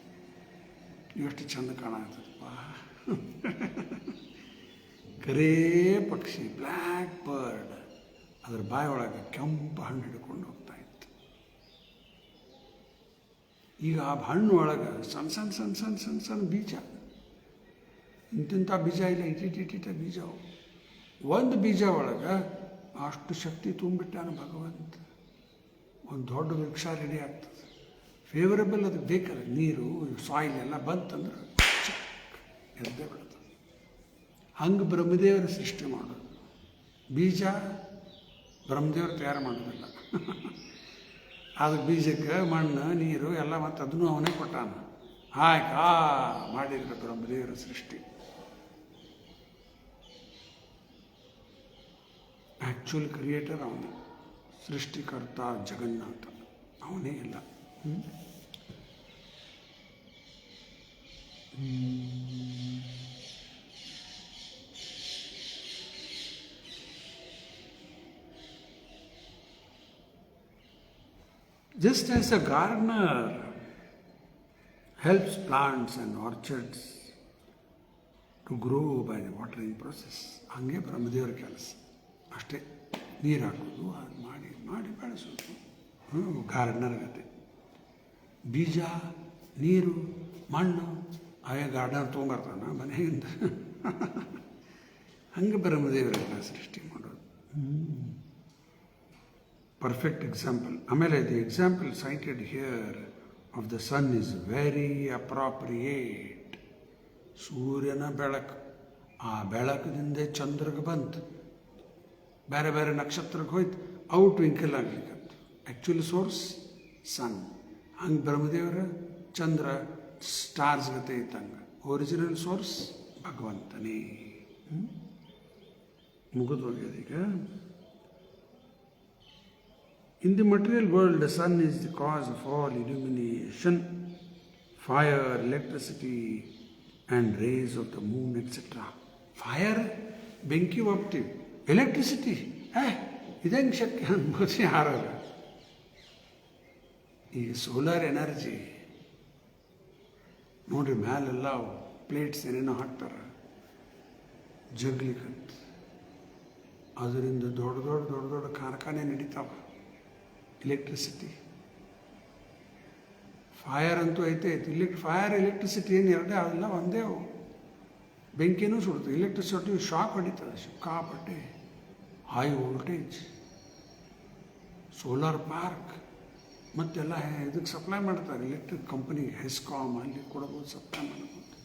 ಎಷ್ಟು ಚಂದ ಕಾಣತ್ತಪ್ಪ. ಕರೇ ಪಕ್ಷಿ, ಬ್ಲ್ಯಾಕ್ ಬರ್ಡ್, ಅದ್ರ ಬಾಯೊಳಗೆ ಕೆಂಪು ಹಣ್ಣು ಹಿಡ್ಕೊಂಡು ಹೋಗ್ತಾ ಇತ್ತು. ಈಗ ಆ ಹಣ್ಣು ಒಳಗೆ ಸಣ್ಣ ಸಣ್ಣ ಸಣ್ಣ ಸಣ್ಣ ಸಣ್ಣ ಸಣ್ಣ ಬೀಜ, ಇಂತಿಂಥ ಬೀಜ ಇಲ್ಲ, ಇಟ್ಟಿಟ್ಟಿಟ್ಟ ಬೀಜ. ಒಂದು ಬೀಜ ಒಳಗೆ ಅಷ್ಟು ಶಕ್ತಿ ತುಂಬಿಟ್ಟಾನ ಭಗವಂತ. ಒಂದು ದೊಡ್ಡ ವೃಕ್ಷ ರೆಡಿ ಆಗ್ತದೆ. ಫೇವರಬಲ್ ಅದಕ್ಕೆ ಬೇಕಲ್ಲ, ನೀರು ಸಾಯಿಲ್ ಎಲ್ಲ ಬಂತಂದ್ರೆ ಎದ್ದೇ ಬಿಡ್ತದೆ. ಹಂಗೆ ಬ್ರಹ್ಮದೇವರು ಸೃಷ್ಟಿ ಮಾಡೋದು. ಬೀಜ ಬ್ರಹ್ಮದೇವರು ತಯಾರು ಮಾಡೋದಿಲ್ಲ. ಅದಕ್ಕೆ ಬೀಜಕ್ಕೆ ಮಣ್ಣು ನೀರು ಎಲ್ಲ ಮತ್ತು ಅದನ್ನು ಅವನೇ ಕೊಟ್ಟಾನ. ಹಾಕಿ ಮಾಡಿದ್ರೆ ಬ್ರಹ್ಮದೇವರ ಸೃಷ್ಟಿ. ಆ್ಯಕ್ಚುಯಲ್ ಕ್ರಿಯೇಟರ್ ಅವನು, ಸೃಷ್ಟಿಕರ್ತ ಜಗನ್ನಾಥ ಅವನೇ ಇಲ್ಲ. Just as a gardener helps plants and orchards to grow by the watering process, ಹಂಗೆ ಬ್ರಹ್ಮದೇವರ ಕೆಲಸ ಅಷ್ಟೇ. ನೀರು ಹಾಕೋದು, ಅದು ಮಾಡಿ ಮಾಡಿ ಬೆಳೆಸೋದು. ಗಾರ್ಡನರ್ ಗತೆ. ಬೀಜ, ನೀರು, ಮಣ್ಣು ಅವೇ ಗಾರ್ಡನ್ ತೊಗೊಂಬರ್ತಾನ ಮನೆಯಿಂದ. ಹಂಗೆ ಬ್ರಹ್ಮದೇವರೆಲ್ಲ ಸೃಷ್ಟಿ ಮಾಡೋದು. Perfect example. ಆಮೇಲೆ the example cited here of the sun is very appropriate. ಸೂರ್ಯನ ಬೆಳಕು, ಆ ಬೆಳಕದಿಂದ ಚಂದ್ರಗೆ ಬಂತು, ಬೇರೆ ಬೇರೆ ನಕ್ಷತ್ರಕ್ಕೆ ಹೋಯ್ತು, ಅವು ಟ್ವಿಂಕಲ್ ಆಗ್ಲಿಕ್ಕೆ. ಆ್ಯಕ್ಚುಲಿ ಸೋರ್ಸ್ ಸನ್. ಹಂಗೆ ಬ್ರಹ್ಮದೇವರ ಚಂದ್ರ ಸ್ಟಾರ್ಸ್ ಗತೆ ಇದ್ದಂಗೆ. ಒರಿಜಿನಲ್ ಸೋರ್ಸ್ ಭಗವಂತನೇ. ಮುಗಿದು ಹೋಗ್ಯದ ಈಗ. In the material world, the sun is the cause of all illumination, fire, electricity, and rays of the moon, etc. Fire, ಬೆಂಕಿ ಒಪ್ತೀವಿ. ಎಲೆಕ್ಟ್ರಿಸಿಟಿ ಇದಂಗೆ ಶಕ್ತಿ ಅನ್ಬೋದು ಯಾರಲ್ಲ. ಈ ಸೋಲಾರ್ ಎನರ್ಜಿ ನೋಡ್ರಿ, ಮ್ಯಾಲೆಲ್ಲ ಪ್ಲೇಟ್ಸ್ ಏನೇನೋ ಹಾಕ್ತಾರೆ ಜಗ್ಲಿಕ್ಕಂತ. ಅದರಿಂದ ದೊಡ್ಡ ದೊಡ್ಡ ದೊಡ್ಡ ದೊಡ್ಡ ಕಾರ್ಖಾನೆ ನಡೀತಾವೆ. ಎಲೆಕ್ಟ್ರಿಸಿಟಿ, ಫೈರ್ ಅಂತೂ ಐತೆ. ಫೈರ್ ಎಲೆಕ್ಟ್ರಿಸಿಟಿ ಏನು ಎರಡೇ ಅವೆಲ್ಲ ಒಂದೇ. ಬೆಂಕಿನೂ ಸುಡುತ್ತೆ, ಎಲೆಕ್ಟ್ರಿಸಿಟಿ ಶಾಕ್ ಹೊಡಿತದೆ ಸಿಕ್ಕಾಪಟ್ಟೆ. ಹೈ ವೋಲ್ಟೇಜ್, ಸೋಲಾರ್ ಪಾರ್ಕ್ ಮತ್ತೆಲ್ಲ ಇದಕ್ಕೆ ಸಪ್ಲೈ ಮಾಡ್ತಾರೆ. ಎಲೆಕ್ಟ್ರಿಕ್ ಕಂಪನಿ ಹೆಸ್ಕಾಮ್ ಅಲ್ಲಿ ಕೊಡಬಹುದು, ಸಪ್ಲೈ ಮಾಡಬಹುದು.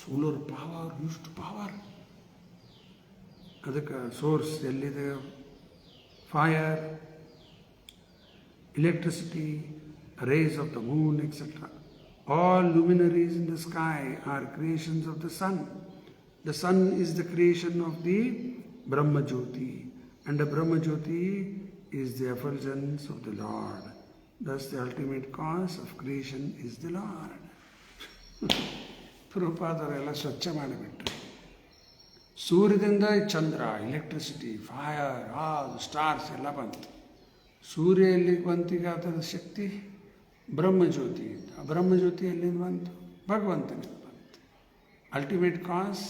Solar power, used power. ಅದಕ್ಕೆ ಸೋರ್ಸ್ ಎಲ್ಲಿದೆ? Fire, electricity, rays of the moon, etc. All luminaries in the sky are creations of the sun. The sun is the creation of the Brahma Jyoti, and the Brahma Jyoti is the effulgence of the Lord. Thus the ultimate cause of creation is the Lord. ಪ್ರಭುಪಾದರೆಲ್ಲ ಸ್ವಚ್ಛ ಮಾಡಿಬಿಟ್ರು. ಸೂರ್ಯದಿಂದ ಚಂದ್ರ, electricity, fire, stars ಎಲ್ಲ ಬಂತು. ಸೂರ್ಯ ಎಲ್ಲಿಗೆ ಬಂತೀಗ ಅದರ ಶಕ್ತಿ? ಬ್ರಹ್ಮಜ್ಯೋತಿ. ಆ ಬ್ರಹ್ಮಜ್ಯೋತಿ ಎಲ್ಲಿಂದ ಬಂತು? ಭಗವಂತನಿಂದ ಬಂತು. ಅಲ್ಟಿಮೇಟ್ ಕಾಸ್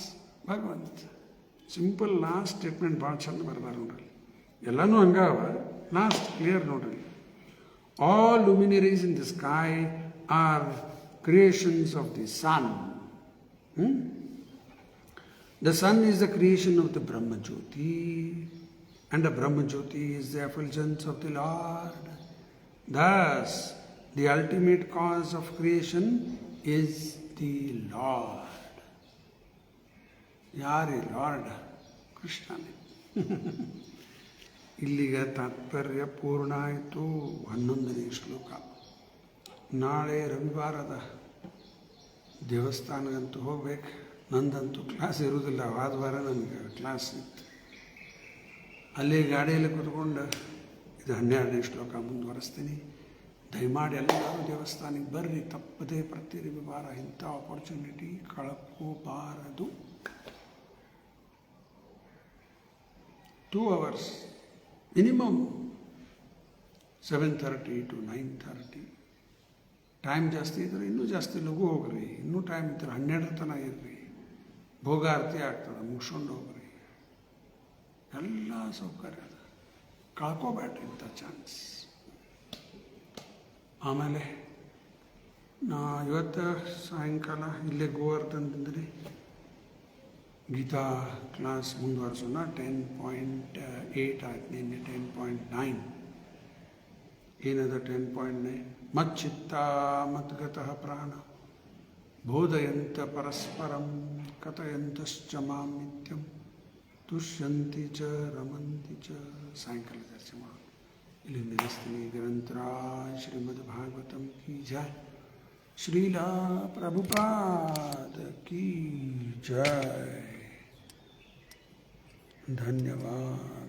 ಭಗವಂತ. ಸಿಂಪಲ್ ಲಾಸ್ಟ್ ಸ್ಟೇಟ್ಮೆಂಟ್ ಭಾಳ ಚಂದ ಬರ್ದಾರ ನೋಡ್ರಿ. ಎಲ್ಲನೂ ಹಂಗಾವ, ಲಾಸ್ಟ್ ಕ್ಲಿಯರ್ ನೋಡ್ರಿ. All luminaries in the sky are creations of the sun. The sun is the creation of the Brahma Jyoti, and the Brahma Jyoti is the effulgence of the Lord. Thus, the ultimate cause of creation is the Lord. Yari Lord? Krishna. ಇಲ್ಲಿಗೆ ತಾತ್ಪರ್ಯ ಪೂರ್ಣ ಆಯಿತು. 11ನೇ ಶ್ಲೋಕ. ನಾಳೆ ರವಿವಾರದ ದೇವಸ್ಥಾನಕ್ಕಂತೂ ಹೋಗ್ಬೇಕು. ನಂದಂತೂ class ಇರುವುದಿಲ್ಲ. ವಾರ ನನಗೆ ಕ್ಲಾಸ್ ಇತ್ತು. ಅಲ್ಲಿ ಗಾಡಿಯಲ್ಲಿ ಕೂತ್ಕೊಂಡು ಇದು 12ನೇ ಶ್ಲೋಕ ಮುಂದುವರಿಸ್ತೀನಿ. ದಯಮಾಡಿ ಎಲ್ಲರೂ ದೇವಸ್ಥಾನಕ್ಕೆ ಬರ್ರಿ, ತಪ್ಪದೇ ಪ್ರತಿ ರವಿವಾರ. ಇಂಥ ಆಪರ್ಚುನಿಟಿ ಕಳ್ಕೋಬಾರದು. 2 hours ಮಿನಿಮಮ್, 7:30 to 9:30. ಟೈಮ್ ಜಾಸ್ತಿ ಇದ್ರೆ ಇನ್ನೂ ಜಾಸ್ತಿ ಲಘು ಹೋಗ್ರಿ. ಇನ್ನೂ ಟೈಮ್ ಇದ್ರೆ 12 ತನಕ ಇರ್ರಿ. ಭೋಗಾರತಿ ಆಗ್ತದೆ, ಮುಗಿಸ್ಕೊಂಡು ಹೋಗ್ರಿ. ಎಲ್ಲ ಸೌಕರ್ಯ ಅದ, ಕಳ್ಕೋಬೇಡ್ರಿ ಇಂಥ ಚಾನ್ಸ್. ಆಮೇಲೆ ಇವತ್ತು ಸಾಯಂಕಾಲ ಇಲ್ಲೇ ಗೋವರ್ಧನದಲ್ಲಿ ಗೀತಾ ಕ್ಲಾಸ್ ಮುಂದುವರಿಸೋಣ. 10.8 ಆಯ್ತು, ನಿನ್ನೆ 10.9. ಏನದ 10.9? ಮಚ್ಚಿತ್ತ ಮದ್ಗತಃ ಪ್ರಾಣ ಬೋಧಯಂತ ಪರಸ್ಪರಂ ಕಥಯಂತಶ್ಚ ಮಾಂ ನಿತ್ಯಂ ತುಷ್ಯಂತಿ ಚ ರಮಂತಿ ಚ. ಸಾಯಂಕಾಲ ಚರ್ಚೆ ಮಾಡೋಣ. ಇಲ್ಲಿ ನಿಲ್ಲಿಸ್ತೀನಿ. ಗ್ರಂಥರಾಜ್ ಶ್ರೀಮದ್ ಭಾಗವತಂ ಕಿ ಜಯ. ಶ್ರೀಲಾ ಪ್ರಭುಪಾದ ಕಿ ಜಯ. ಧನ್ಯವಾದ.